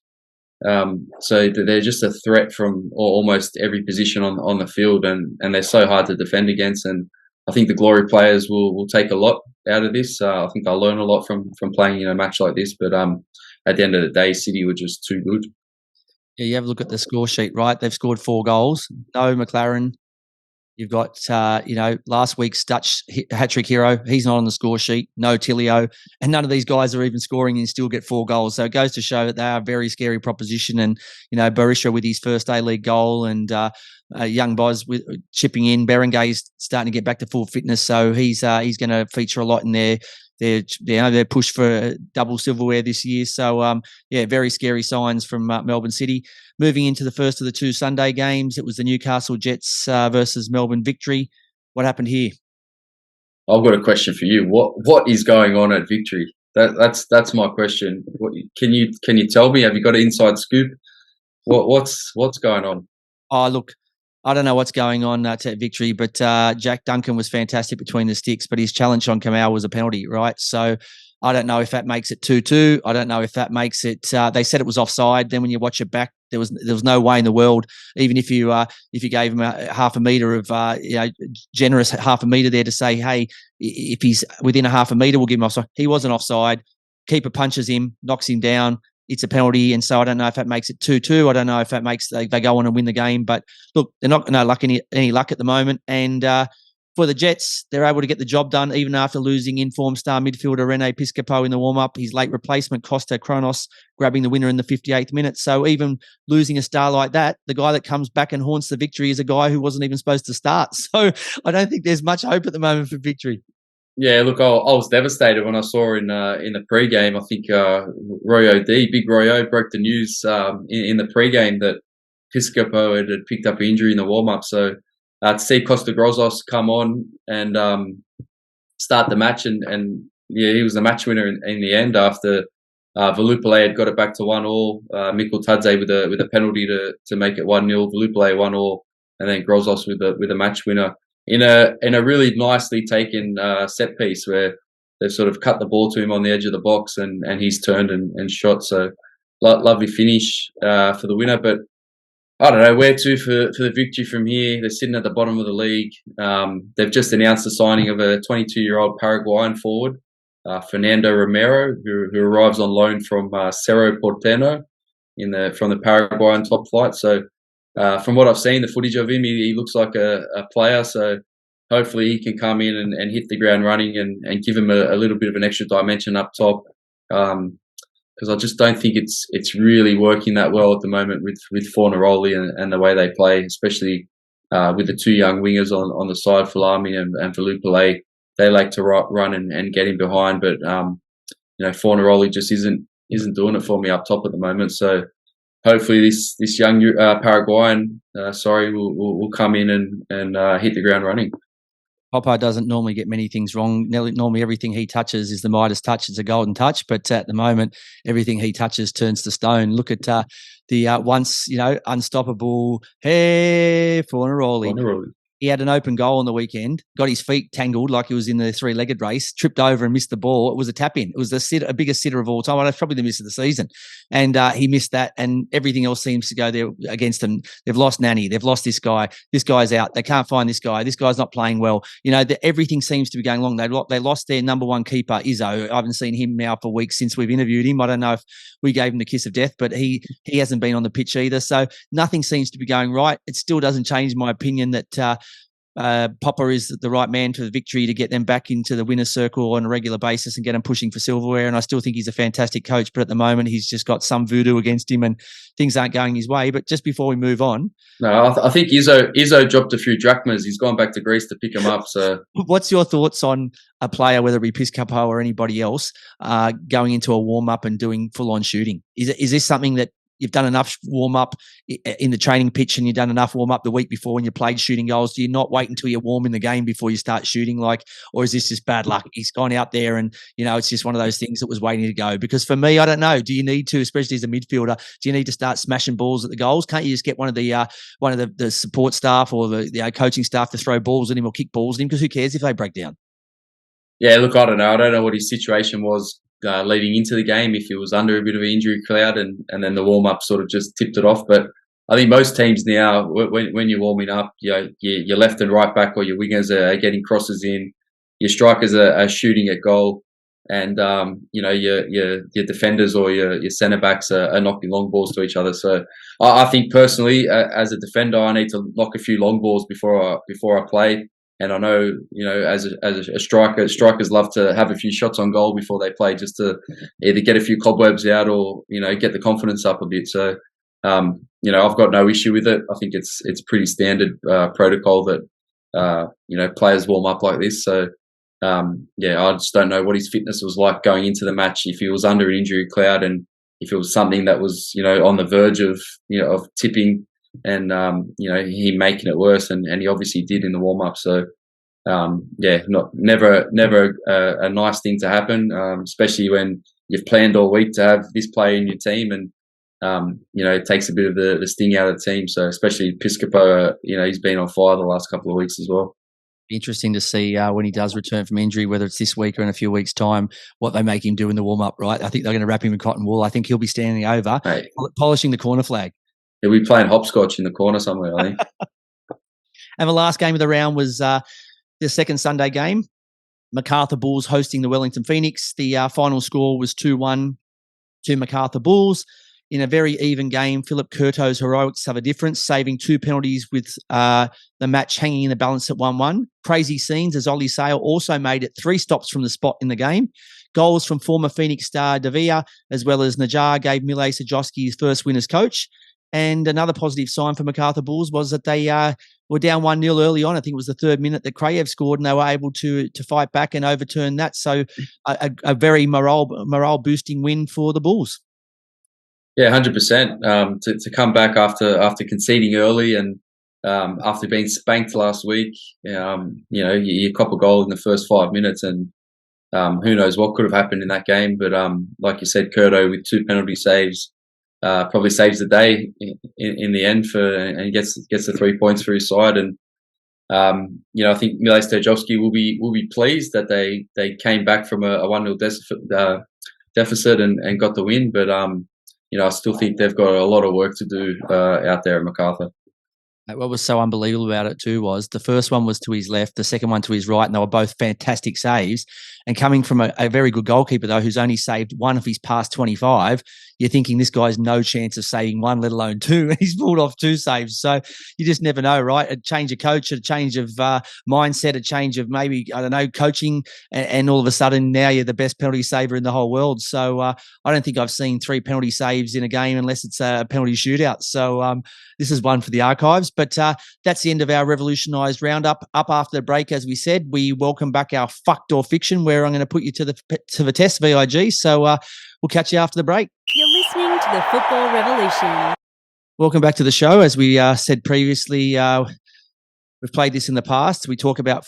So they're just a threat from almost every position on the field, and they're so hard to defend against. And I think the Glory players will take a lot out of this. I think they'll learn a lot from playing a match like this. But at the end of the day, City were just too good. Yeah, you have a look at the score sheet, right? They've scored 4 goals. No McLaren. You've got, last week's Dutch hat-trick hero. He's not on the score sheet. No Tilio. And none of these guys are even scoring and still get 4 goals. So it goes to show that they are a very scary proposition. And, Berisha with his first A-League goal and young Boz chipping in. Berengay's starting to get back to full fitness. So he's going to feature a lot in their push for double silverware this year. So, very scary signs from Melbourne City. Moving into the first of the 2 Sunday games, it was the Newcastle Jets versus Melbourne Victory. What happened here? I've got a question for you. What is going on at Victory? That's my question. Can you tell me? Have you got an inside scoop? What's going on? Oh, look, I don't know what's going on at Victory, but Jack Duncan was fantastic between the sticks, but his challenge on Kamau was a penalty, right? So I don't know if that makes it 2-2. I don't know if that makes it. They said it was offside. Then when you watch it back, there was no way in the world, even if you gave him a half a metre of generous half a metre there to say, hey, if he's within a half a metre, we'll give him offside. He wasn't offside. Keeper punches him, knocks him down. It's a penalty, and so I don't know if that makes it 2-2. I don't know if that makes they go on and win the game. But look, they're not any luck at the moment. And for the Jets, they're able to get the job done even after losing in-form star midfielder Rene Piscopo in the warm-up. His late replacement, Costa Kronos, grabbing the winner in the 58th minute. So even losing a star like that, the guy that comes back and haunts the Victory is a guy who wasn't even supposed to start. So I don't think there's much hope at the moment for Victory. Yeah, look, I was devastated when I saw in the pre-game. I think Big Royo broke the news in the pre-game that Piscopo had picked up an injury in the warm-up. So to see Costa Grozos come on and start the match, and he was the match winner in the end after Velupale had got it back to 1-1. Mikkel Tadze with a penalty to make it 1-0. Velupale 1-1, and then Grozos with a match winner in a really nicely taken set piece where they've sort of cut the ball to him on the edge of the box, and he's turned and shot. So lovely finish for the winner. But I don't know where to for the victory from here. They're sitting at the bottom of the league. They've just announced the signing of a 22-year-old Paraguayan forward, Fernando Romero, who arrives on loan from Cerro Porteño from the Paraguayan top flight. So from what I've seen, the footage of him, he looks like a player. So hopefully he can come in and hit the ground running and give him a little bit of an extra dimension up top. Because I just don't think it's really working that well at the moment with Fornaroli and the way they play, especially with the two young wingers on the side, Falami and Velupale. They like to run and get in behind, but Fornaroli just isn't doing it for me up top at the moment. So hopefully this young Paraguayan, will come in and hit the ground running. Popper doesn't normally get many things wrong. Normally everything he touches is the Midas touch. It's a golden touch. But at the moment, everything he touches turns to stone. Look at the once, unstoppable, hey, Fornaroli. He had an open goal on the weekend, got his feet tangled like he was in the three-legged race, tripped over and missed the ball. It was a tap-in. It was the biggest sitter of all time. Well, that's probably the miss of the season. And he missed that, and everything else seems to go there against them. They've lost Nani. They've lost this guy. This guy's out. They can't find this guy. This guy's not playing well. Everything seems to be going wrong. They lost their number one keeper, Izzo. I haven't seen him now for weeks since we've interviewed him. I don't know if we gave him the kiss of death, but he hasn't been on the pitch either. So nothing seems to be going right. It still doesn't change my opinion that Popper is the right man for the victory to get them back into the winner's circle on a regular basis and get them pushing for silverware. And I still think he's a fantastic coach, but at the moment he's just got some voodoo against him and things aren't going his way. But just before we move on, no, I think Izzo dropped a few drachmas. He's gone back to Greece to pick him up. So, what's your thoughts on a player, whether it be Piscopo or anybody else, going into a warm up and doing full on shooting? Is this something that you've done enough warm-up in the training pitch and you've done enough warm-up the week before when you played shooting goals? Do you not wait until you're warm in the game before you start shooting? Or is this just bad luck? He's gone out there and, it's just one of those things that was waiting to go. Because for me, I don't know. Do you need to, especially as a midfielder, do you need to start smashing balls at the goals? Can't you just get one of the support staff or the coaching staff to throw balls at him or kick balls at him? Because who cares if they break down? Yeah, look, I don't know. I don't know what his situation was leading into the game, if he was under a bit of an injury cloud and then the warm-up sort of just tipped it off. But I think most teams now, when you're warming up, your left and right back or your wingers are getting crosses in, your strikers are shooting at goal, and your defenders or your centre backs are knocking long balls to each other. So I think personally, as a defender, I need to knock a few long balls before I play. And I know, as a striker, strikers love to have a few shots on goal before they play, just to either get a few cobwebs out or get the confidence up a bit. So, I've got no issue with it. I think it's pretty standard protocol that players warm up like this. So, I just don't know what his fitness was like going into the match. If he was under an injury cloud and if it was something that was on the verge of of tipping. And he making it worse, and he obviously did in the warm up. So never a nice thing to happen, especially when you've planned all week to have this player in your team, and it takes a bit of the sting out of the team. So especially Piscopo, he's been on fire the last couple of weeks as well. Interesting to see when he does return from injury, whether it's this week or in a few weeks' time, what they make him do in the warm up. Right, I think they're going to wrap him in cotton wool. I think he'll be standing over, polishing the corner flag. He'll be playing hopscotch in the corner somewhere, I think. And the last game of the round was the second Sunday game. MacArthur Bulls hosting the Wellington Phoenix. The final score was 2-1 to MacArthur Bulls. In a very even game, Philip Curto's heroics have a difference, saving 2 penalties with the match hanging in the balance at 1-1. Crazy scenes as Ollie Sale also made it 3 stops from the spot in the game. Goals from former Phoenix star Davia, as well as Najjar, gave Mile Sajowski his first win as coach. And another positive sign for MacArthur Bulls was that they were down 1-0 early on. I think it was the 3rd minute that Krayev scored, and they were able to fight back and overturn that. So a very morale boosting win for the Bulls. Yeah, 100%. To come back after conceding early and after being spanked last week, you cop a goal in the first 5 minutes, and who knows what could have happened in that game. But like you said, Curto with 2 penalty saves probably saves the day in the end and gets the 3 points for his side. And I think Mile Stojovski will be pleased that they came back from a 1-0 deficit and got the win. But I still think they've got a lot of work to do out there at MacArthur. What was so unbelievable about it too was the first one was to his left, the second one to his right, and they were both fantastic saves. And coming from a very good goalkeeper, though, who's only saved one of his past 25, you're thinking this guy's no chance of saving one, let alone two. And he's pulled off 2 saves. So you just never know, right? A change of coach, a change of mindset, a change of maybe, I don't know, coaching, and all of a sudden now you're the best penalty saver in the whole world. So I don't think I've seen 3 penalty saves in a game unless it's a penalty shootout. So this is one for the archives. But that's the end of our Revolutionised Roundup. Up after the break, as we said, we welcome back our Fuct or Fiction, where I'm going to put you to the test, VIG. So we'll catch you after the break. You're listening to the Football Revolution. Welcome back to the show. As we said previously, we've played this in the past. We talk about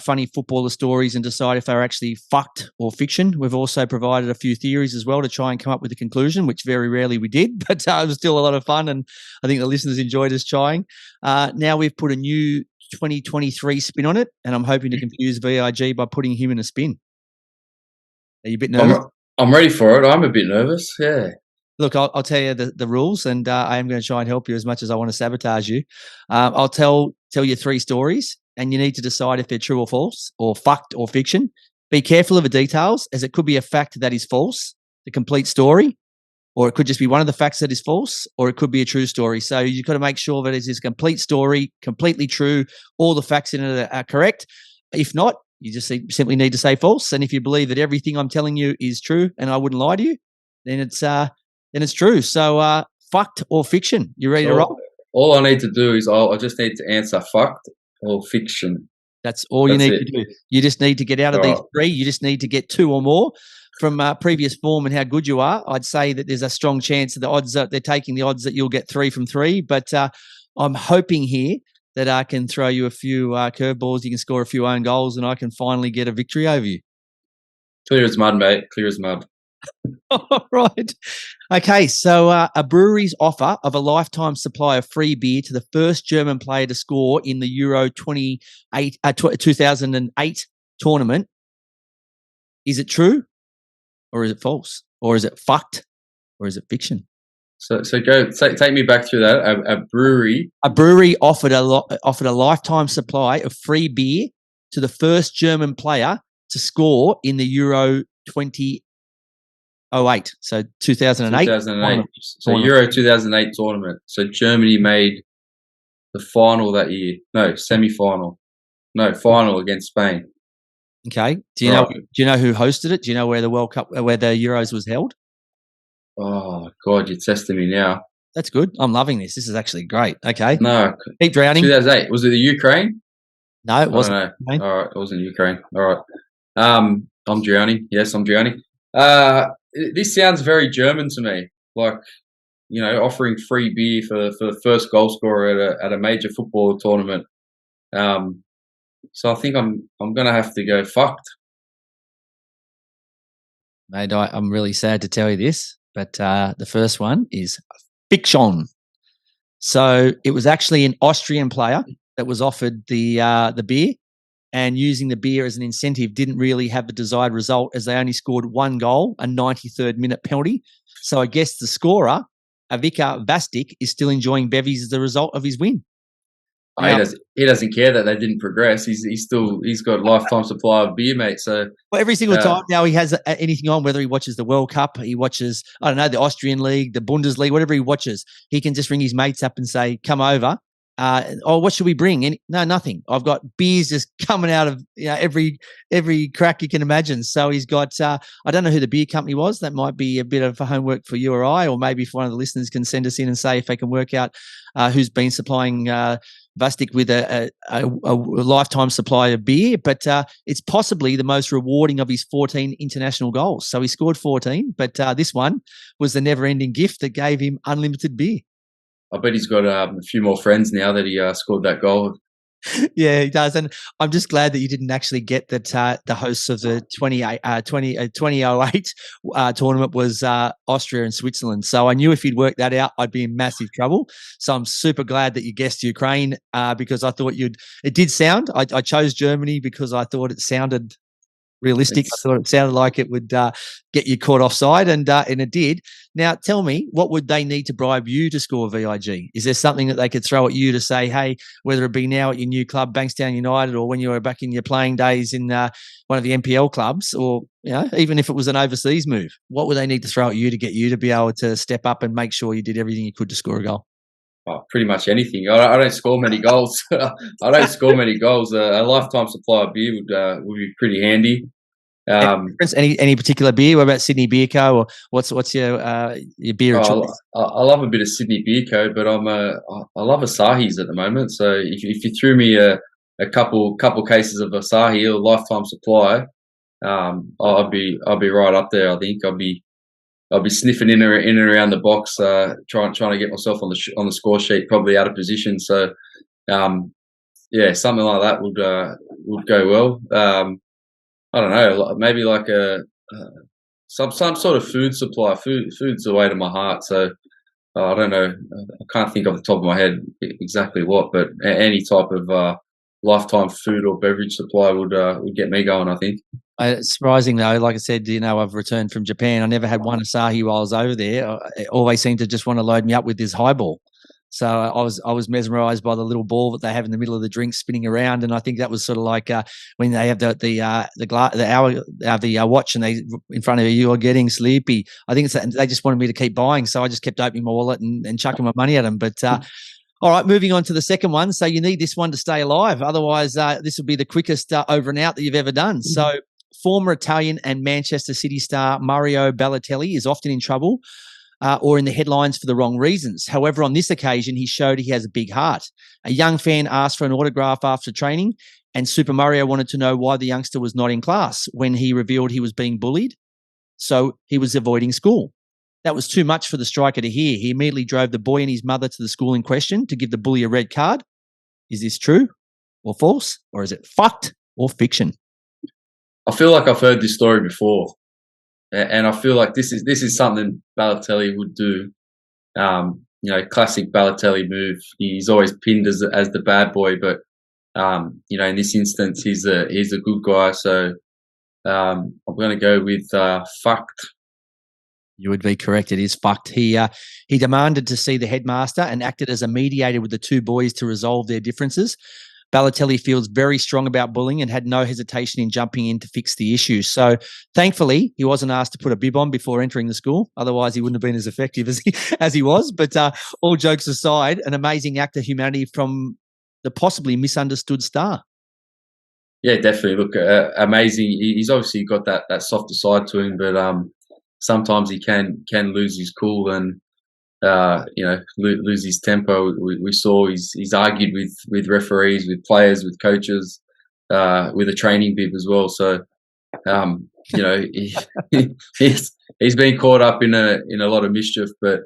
funny footballer stories and decide if they're actually fucked or fiction. We've also provided a few theories as well to try and come up with a conclusion, which very rarely we did, but it was still a lot of fun, and I think the listeners enjoyed us trying. Now we've put a new 2023 spin on it, and I'm hoping to confuse VIG by putting him in a spin. Are you a bit nervous? I'm ready for it. I'm a bit nervous. Yeah. Look, I'll tell you the rules, and I am going to try and help you as much as I want to sabotage you. I'll tell you 3 stories, and you need to decide if they're true or false, or fucked or fiction. Be careful of the details, as it could be a fact that is false, the complete story, or it could just be one of the facts that is false, or it could be a true story. So you've got to make sure that it is a complete story, completely true, all the facts in it are correct. If not, you just simply need to say false. And if you believe that everything I'm telling you is true and I wouldn't lie to you, then it's true. So fucked or fiction? You ready to roll? All I need to do is I just need to answer fucked or fiction. That's all you need to do. You just need to get out of these 3. You just need to get 2 or more. From previous form and how good you are, I'd say that there's a strong chance that the odds they're taking the odds that you'll get 3 from 3. But I'm hoping here that I can throw you a few curveballs, you can score a few own goals, and I can finally get a victory over you. Clear as mud, mate. Clear as mud. All right. Okay, so a brewery's offer of a lifetime supply of free beer to the first German player to score in the Euro 2008 tournament. Is it true, or is it false, or is it fucked, or is it fiction? So go take me back through that. A brewery offered a lifetime supply of free beer to the first German player to score in the Euro 2008. So 2008. 2008. So Euro 2008 tournament. So Germany made the final that year. No, semi-final. No, final against Spain. Okay. Do you know who hosted it? Do you know where the World Cup, where the Euros was held? Oh God, you're testing me now. That's good. I'm loving this. This is actually great. Okay. No. Keep drowning. 2008. Was it the Ukraine? No, it wasn't. All right. It wasn't Ukraine. All right. I'm drowning. Yes, I'm drowning. This sounds very German to me. Like, offering free beer for the first goal scorer at a major football tournament. So I think I'm going to have to go fucked. Mate, I'm really sad to tell you this, but the first one is fiction. So it was actually an Austrian player that was offered the beer, and using the beer as an incentive didn't really have the desired result, as they only scored 1 goal, a 93rd minute penalty. So I guess the scorer, Avika Vastic, is still enjoying bevies as a result of his win. Now, he doesn't care that they didn't progress. He's got lifetime supply of beer, mate. So every single time now he has anything on, whether he watches the World Cup, he watches, I don't know, the Austrian League, the Bundesliga, whatever he watches, he can just ring his mates up and say, come over. What should we bring? No, nothing. I've got beers just coming out of every crack you can imagine. So he's got, I don't know who the beer company was. That might be a bit of homework for you or I, or maybe if one of the listeners can send us in and say if they can work out who's been supplying Vastic with a lifetime supply of beer. But it's possibly the most rewarding of his 14 international goals. So he scored 14, but this one was the never-ending gift that gave him unlimited beer. I bet he's got a few more friends now that he scored that goal. Yeah, he does. And I'm just glad that you didn't actually get that the hosts of the 2008 tournament was Austria and Switzerland. So I knew if you'd worked that out, I'd be in massive trouble. So I'm super glad that you guessed Ukraine because I thought it did sound, I chose Germany because I thought it sounded realistic. I thought it sounded like it would get you caught offside, and it did. Now, tell me, what would they need to bribe you to score VIG? Is there something that they could throw at you to say, hey, whether it be now at your new club, Bankstown United, or when you were back in your playing days in one of the NPL clubs, or even if it was an overseas move, what would they need to throw at you to get you to be able to step up and make sure you did everything you could to score a goal? Oh, pretty much anything. I don't score many goals. I don't score many goals. A lifetime supply of beer would be pretty handy. Any particular beer? What about Sydney Beer Co? Or what's your beer of choice? I love a bit of Sydney Beer Co, but I love Asahi's at the moment. So if you threw me a couple cases of Asahi, a lifetime supply, I'd be right up there. I think I'll be sniffing in and around the box, trying to get myself on the score sheet, probably out of position. So, something like that would go well. I don't know, maybe like some sort of food supply. Food's the way to my heart. So I don't know. I can't think off the top of my head exactly what, but any type of lifetime food or beverage supply would get me going, I think. It's surprising though. Like I said, I've returned from Japan. I never had one Asahi while I was over there. It always seemed to just want to load me up with this highball. So I was mesmerised by the little ball that they have in the middle of the drink spinning around, and I think that was sort of like when they have the watch and they in front of you, you're getting sleepy. I think they just wanted me to keep buying, so I just kept opening my wallet and chucking my money at them. But all right, moving on to the second one. So you need this one to stay alive, otherwise this will be the quickest over and out that you've ever done. So former Italian and Manchester City star Mario Balotelli is often in trouble. Or in the headlines for the wrong reasons. However, on this occasion, he showed he has a big heart. A young fan asked for an autograph after training, and Super Mario wanted to know why the youngster was not in class when he revealed he was being bullied. So he was avoiding school. That was too much for the striker to hear. He immediately drove the boy and his mother to the school in question to give the bully a red card. Is this true or false? Or is it fucked or fiction? I feel like I've heard this story before. And I feel like this is something Balotelli would do. Classic Balotelli move. He's always pinned as the bad boy, but in this instance, he's a good guy. So I'm going to go with Fuct. You would be correct. It is Fuct. He demanded to see the headmaster and acted as a mediator with the two boys to resolve their differences. Balotelli feels very strong about bullying and had no hesitation in jumping in to fix the issue. So thankfully, he wasn't asked to put a bib on before entering the school. Otherwise, he wouldn't have been as effective as he was. But all jokes aside, an amazing act of humanity from the possibly misunderstood star. Yeah, definitely. Look, amazing. He's obviously got that softer side to him, but sometimes he can lose his cool and lose his tempo. We saw he's argued with referees, with players, with coaches, with a training bib as well. So, he's been caught up in a lot of mischief, but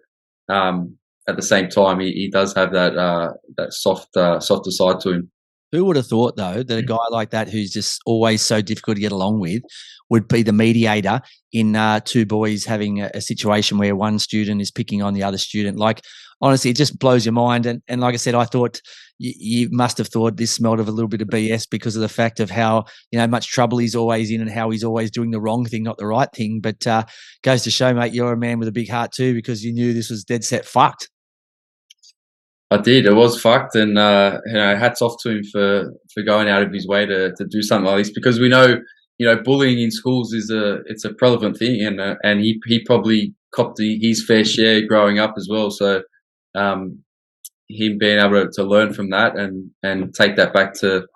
at the same time, he does have that softer side to him. Who would have thought, though, that a guy like that, who's just always so difficult to get along with, would be the mediator in two boys having a situation where one student is picking on the other student? Like, honestly, it just blows your mind. And like I said, I thought you must have thought this smelled of a little bit of BS because of the fact of how much trouble he's always in and how he's always doing the wrong thing, not the right thing. But goes to show, mate, you're a man with a big heart too, because you knew this was dead set fucked. I did. It was fucked, and hats off to him for going out of his way to do something like this, because we know bullying in schools it's a prevalent thing, and he probably copped his fair share growing up as well. So him being able to learn from that and take that back to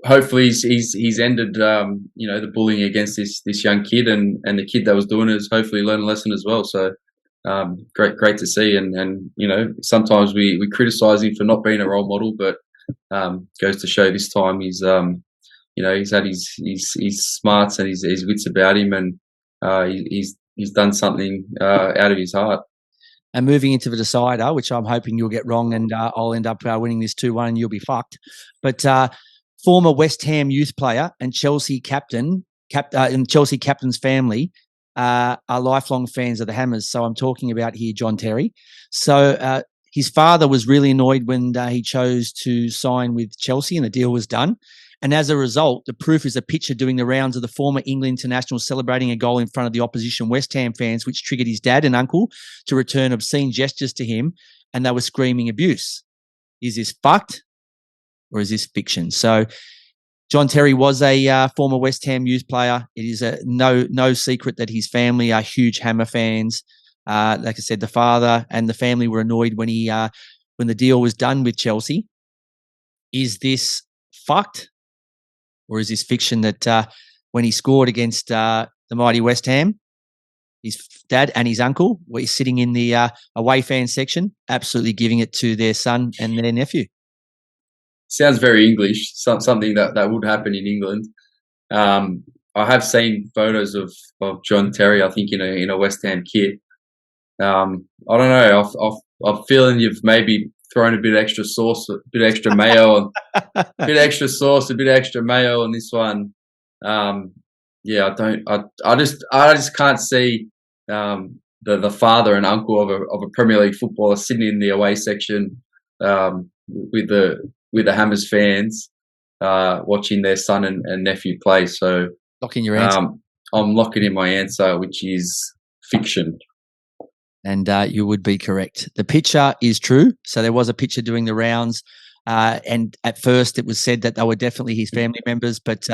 hopefully he's ended the bullying against this young kid, and the kid that was doing it has hopefully learned a lesson as well. So. Great to see, and sometimes we criticize him for not being a role model, but goes to show this time he's had his smarts and his wits about him, and he's done something out of his heart. And moving into the decider, which I'm hoping you'll get wrong, and I'll end up winning this 2-1 and you'll be fucked. But former West Ham youth player and Chelsea captain, and Chelsea captain's family are lifelong fans of the Hammers. So I'm talking about here John Terry. So his father was really annoyed when he chose to sign with Chelsea and the deal was done. And as a result, the proof is a picture doing the rounds of the former England international celebrating a goal in front of the opposition West Ham fans, which triggered his dad and uncle to return obscene gestures to him, and they were screaming abuse. Is this fucked or is this fiction? So John Terry was a former West Ham youth player. It is no secret that his family are huge Hammer fans. Like I said, the father and the family were annoyed when the deal was done with Chelsea. Is this fucked? Or is this fiction that when he scored against the mighty West Ham, his dad and his uncle were sitting in the away fan section, absolutely giving it to their son and their nephew? Sounds very English, something that would happen in England. I have seen photos of John Terry, I think, in a West Ham kit. I don't know. I'm feeling you've maybe thrown a bit extra sauce, a bit extra mayo, a bit extra sauce, a bit extra mayo on this one. Yeah, I just can't see the father and uncle of a Premier League footballer sitting in the away section with the Hammers fans watching their son and nephew play. So locking your answer. I'm locking in my answer, which is fiction. And you would be correct. The picture is true. So there was a picture doing the rounds. And at first it was said that they were definitely his family members. But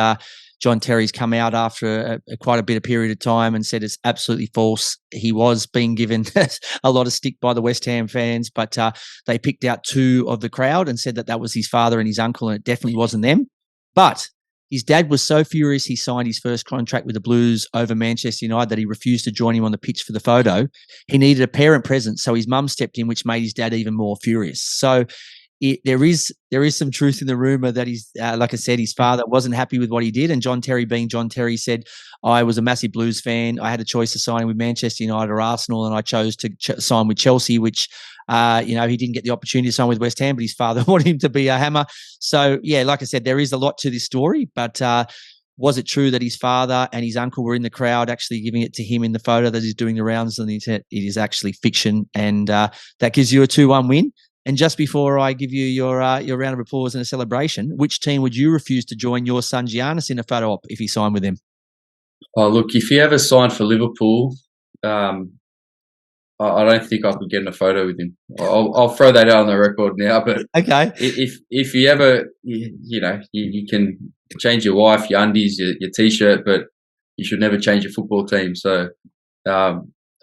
John Terry's come out after quite a bit of period of time and said it's absolutely false. He was being given a lot of stick by the West Ham fans, but they picked out two of the crowd and said that was his father and his uncle, and it definitely wasn't them. But his dad was so furious he signed his first contract with the Blues over Manchester United that he refused to join him on the pitch for the photo. He needed a parent present, so his mum stepped in, which made his dad even more furious. So there is some truth in the rumour that like I said, his father wasn't happy with what he did, and John Terry, being John Terry, said, I was a massive Blues fan. I had a choice of signing with Manchester United or Arsenal, and I chose to sign with Chelsea, which he didn't get the opportunity to sign with West Ham, but his father wanted him to be a Hammer. So, yeah, like I said, there is a lot to this story, but was it true that his father and his uncle were in the crowd actually giving it to him in the photo that he's doing the rounds on the internet? It is actually fiction, and that gives you a 2-1 win. And just before I give you your round of applause and a celebration, which team would you refuse to join your son Giannis in a photo op if he signed with him? Oh, look, if he ever signed for Liverpool, I don't think I could get in a photo with him. I'll throw that out on the record now. But okay, if you ever, you can change your wife, your undies, your t-shirt, but you should never change your football team. So,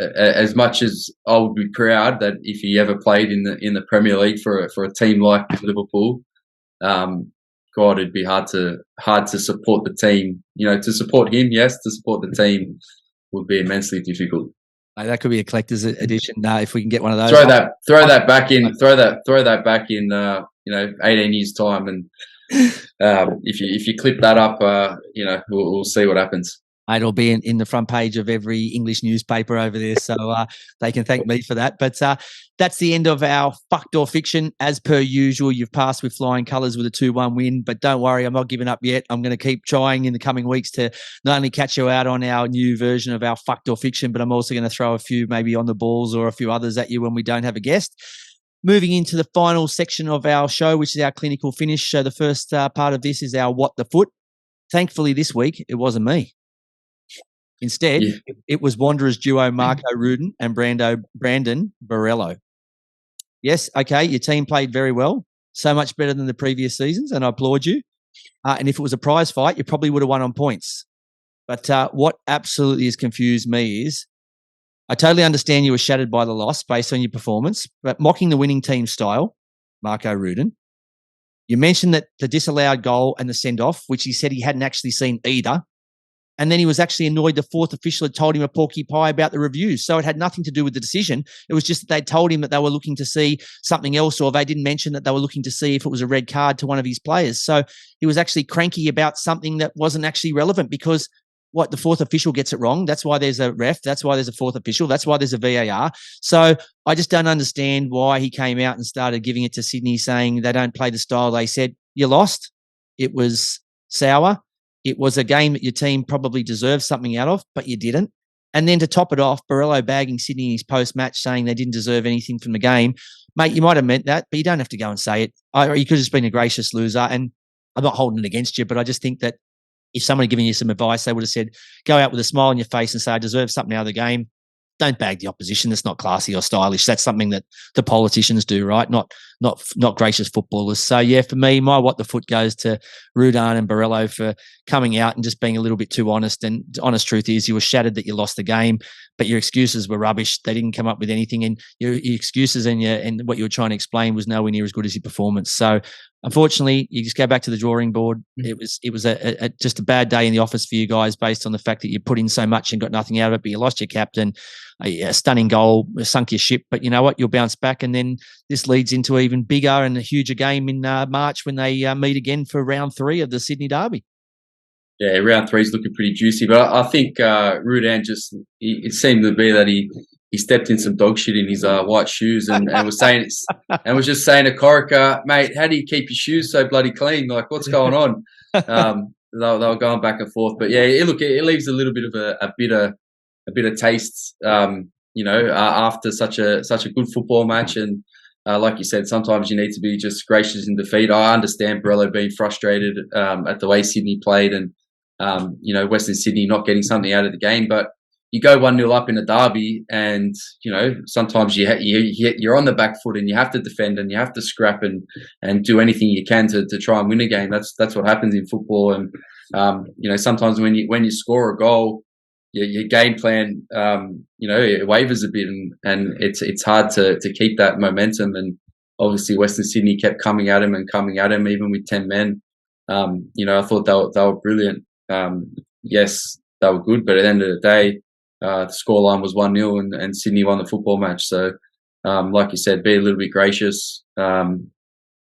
as much as I would be proud that if he ever played in the Premier League for a team like Liverpool, God, it'd be hard to support the team. To support him, yes. To support the team would be immensely difficult. That could be a collector's edition if we can get one of those. Throw that back in. Throw that back in. 18 years time, and if you clip that up, we'll see what happens. It'll be in the front page of every English newspaper over there, so they can thank me for that. But that's the end of our Fucked or Fiction. As per usual, you've passed with flying colours with a 2-1 win, but don't worry, I'm not giving up yet. I'm going to keep trying in the coming weeks to not only catch you out on our new version of our Fucked or Fiction, but I'm also going to throw a few maybe on the balls or a few others at you when we don't have a guest. Moving into the final section of our show, which is our clinical finish. So the first part of this is our What the Foot. Thankfully, this week, it wasn't me. Instead, It was Wanderers duo Marco Rudin and Brandon Borello. Yes, okay, your team played very well, so much better than the previous seasons, and I applaud you. And if it was a prize fight, you probably would have won on points. But what absolutely has confused me is I totally understand you were shattered by the loss based on your performance, but mocking the winning team style, Marco Rudin, you mentioned that the disallowed goal and the send-off, which he said he hadn't actually seen either. And then he was actually annoyed the fourth official had told him a porky pie about the reviews. So it had nothing to do with the decision. It was just that they told him that they were looking to see something else, or they didn't mention that they were looking to see if it was a red card to one of his players. So he was actually cranky about something that wasn't actually relevant, because what, the fourth official gets it wrong. That's why there's a ref. That's why there's a fourth official. That's why there's a VAR. So I just don't understand why he came out and started giving it to Sydney, saying they don't play the style they said. You lost. It was sour. It was a game that your team probably deserved something out of, but you didn't. And then to top it off, Borrello bagging Sydney in his post-match, saying they didn't deserve anything from the game. Mate, you might have meant that, but you don't have to go and say it. You could have just been a gracious loser. And I'm not holding it against you, but I just think that if someone had given you some advice, they would have said, go out with a smile on your face and say, I deserve something out of the game. Don't bag the opposition. That's not classy or stylish. That's something that the politicians do, right? Not gracious footballers. So, yeah, for me, my what the foot goes to Rudan and Borrello for coming out and just being a little bit too honest. And the honest truth is you were shattered that you lost the game, but your excuses were rubbish. They didn't come up with anything. And your excuses and what you were trying to explain was nowhere near as good as your performance. So, unfortunately, you just go back to the drawing board. It was just a bad day in the office for you guys based on the fact that you put in so much and got nothing out of it, but you lost your captain, a stunning goal, sunk your ship. But you know what? You'll bounce back. And then this leads into an even bigger and a huger game in March when they meet again for round 3 of the Sydney Derby. Yeah, round 3 is looking pretty juicy. But I think Rudan it seemed to be that he stepped in some dog shit in his white shoes and was saying was just saying to Corica, mate, how do you keep your shoes so bloody clean? Like, what's going on? They were going back and forth, but yeah, it leaves a little bit of a bitter taste, after such a good football match. And like you said, sometimes you need to be just gracious in defeat. I understand Borrello being frustrated at the way Sydney played and Western Sydney not getting something out of the game, but you go 1-0 up in a derby, and sometimes you're on the back foot and you have to defend and you have to scrap and do anything you can to try and win a game. That's what happens in football. And sometimes when you score a goal, your game plan it wavers a bit, and it's hard to keep that momentum. And obviously Western Sydney kept coming at him even with 10 men. I thought they were brilliant. Yes, they were good, but at the end of the day, the scoreline was 1-0 and Sydney won the football match. So, like you said, be a little bit gracious. And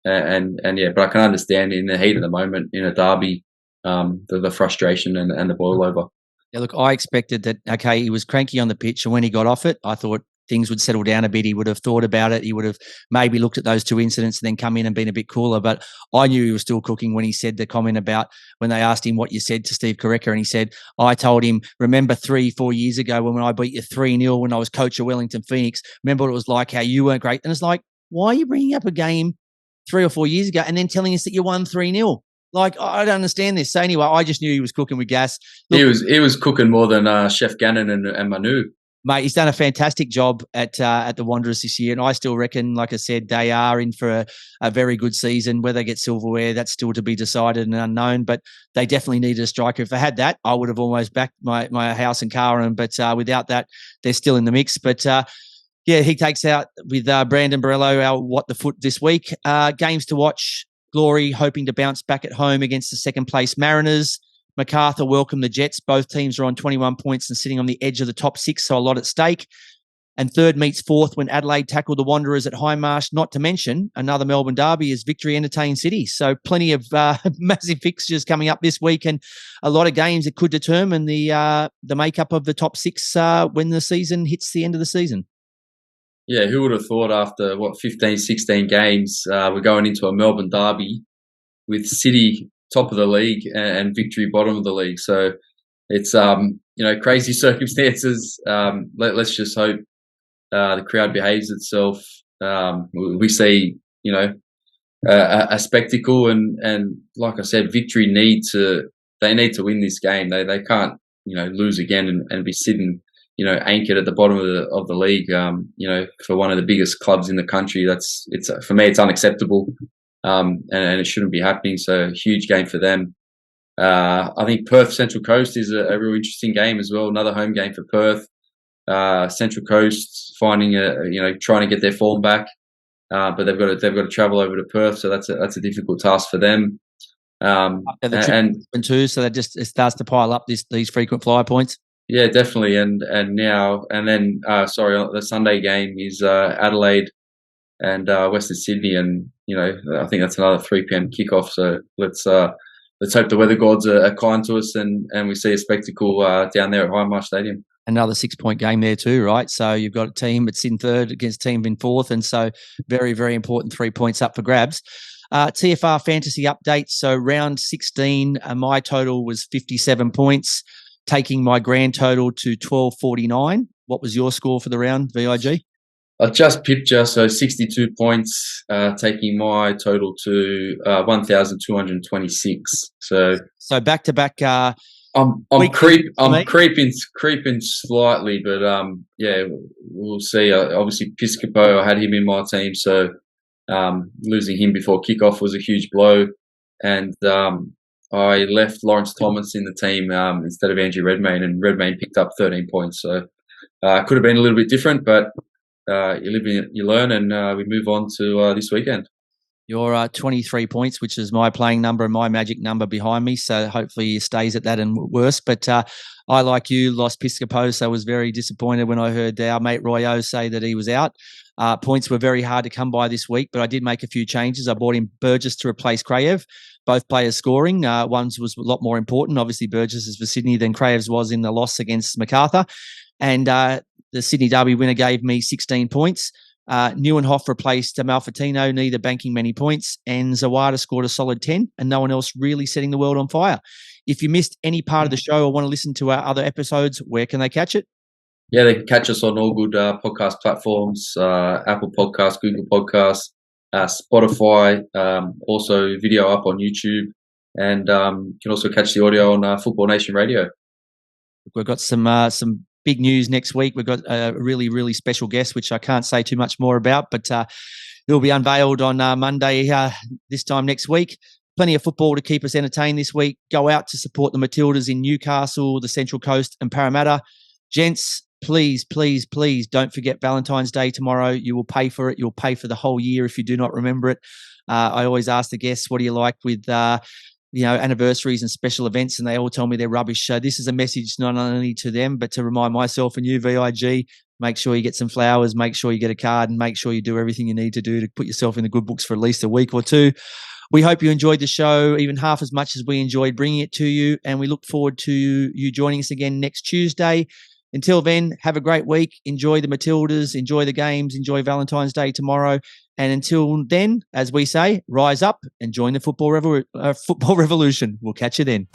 yeah, but I can understand in the heat of the moment in a derby, the frustration and the boil over. Yeah, look, I expected that, okay, he was cranky on the pitch, and when he got off it, I thought things would settle down a bit. He would have thought about it. He would have maybe looked at those 2 incidents and then come in and been a bit cooler. But I knew he was still cooking when he said the comment about when they asked him what you said to Steve Corica, and he said, I told him, remember 3-4 years ago when I beat you 3-0 when I was coach of Wellington Phoenix, remember what it was like, how you weren't great? And it's like, why are you bringing up a game 3 or 4 years ago and then telling us that you won 3-0? Like, I don't understand this. So anyway, I just knew he was cooking with gas. Look, he was cooking more than Chef Gannon and Manu. Mate, he's done a fantastic job at the Wanderers this year, and I still reckon, like I said, they are in for a very good season. Whether they get silverware, that's still to be decided and unknown, but they definitely needed a striker. If they had that, I would have almost backed my house and car on them, but without that, they're still in the mix. But yeah, he takes out with Brandon Borrello our what the foot this week. Games to watch. Glory hoping to bounce back at home against the second-place Mariners. MacArthur welcomed the Jets. Both teams are on 21 points and sitting on the edge of the top 6, so a lot at stake. And third meets fourth when Adelaide tackled the Wanderers at Highmarsh, not to mention another Melbourne derby as Victory entertained City. So plenty of massive fixtures coming up this week and a lot of games that could determine the makeup of the top 6 when the season hits the end of the season. Yeah, who would have thought after, 15, 16 games, we're going into a Melbourne derby with City top of the league and Victory bottom of the league. So it's, crazy circumstances. Let's just hope the crowd behaves itself. We see, a spectacle and like I said, Victory need to win this game. They can't, lose again and be sitting anchored at the bottom of the league, for one of the biggest clubs in the country. For me, it's unacceptable, and it shouldn't be happening. So huge game for them. I think Perth Central Coast is a real interesting game as well. Another home game for Perth. Central Coast finding trying to get their form back, but they've got to travel over to Perth, so that's a difficult task for them. So that it starts to pile up these frequent flyer points. Yeah, definitely. And then the Sunday game is Adelaide and Western Sydney, and I think that's another 3 p.m. kickoff. So let's let's hope the weather gods are kind to us and we see a spectacle down there at Highmarsh Stadium. Another 6-point game there too, right? So you've got a team that's in third against a team in fourth, and so very, very important 3 points up for grabs. TFR fantasy update. So round 16, my total was 57 points, taking my grand total to 1249. What was your score for the round, VIG? I just pipped you, so 62 points, taking my total to 1,226. So back to back. I'm creeping slightly, but yeah, we'll see. Obviously, Piscopo, I had him in my team, so losing him before kickoff was a huge blow, and I left Lawrence Thomas in the team instead of Andrew Redmayne, and Redmayne picked up 13 points. So could have been a little bit different, but you live and you learn, and we move on to this weekend. You're 23 points, which is my playing number and my magic number behind me. So hopefully he stays at that and worse. But I, like you, lost Piscopo, so I was very disappointed when I heard our mate Royo say that he was out. Points were very hard to come by this week, but I did make a few changes. I brought in Burgess to replace Kraev. Both players scoring. One's was a lot more important. Obviously, Burgess is for Sydney than Kraev's was in the loss against MacArthur. And the Sydney Derby winner gave me 16 points. Neuenhoff replaced Malfitino, neither banking many points, and Zawada scored a solid 10, and no one else really setting the world on fire. If you missed any part of the show or want to listen to our other episodes, where can they catch it? Yeah, they can catch us on all good podcast platforms, Apple Podcasts, Google Podcasts, Spotify, also video up on YouTube, and you can also catch the audio on Football Nation Radio. We've got some big news next week. We've got a really, really special guest, which I can't say too much more about, but it'll be unveiled on Monday this time next week. Plenty of football to keep us entertained this week. Go out to support the Matildas in Newcastle, the Central Coast and Parramatta. Gents, please, please, please don't forget Valentine's Day tomorrow. You will pay for it. You'll pay for the whole year if you do not remember it. I always ask the guests, what do you like with anniversaries and special events, and they all tell me they're rubbish. So this is a message not only to them, but to remind myself and you, VIG, make sure you get some flowers, make sure you get a card, and make sure you do everything you need to do to put yourself in the good books for at least a week or two. We hope you enjoyed the show even half as much as we enjoyed bringing it to you, and we look forward to you joining us again next Tuesday. Until then, have a great week. Enjoy the Matildas, enjoy the games, enjoy Valentine's Day tomorrow. And until then, as we say, rise up and join the football revolution. We'll catch you then.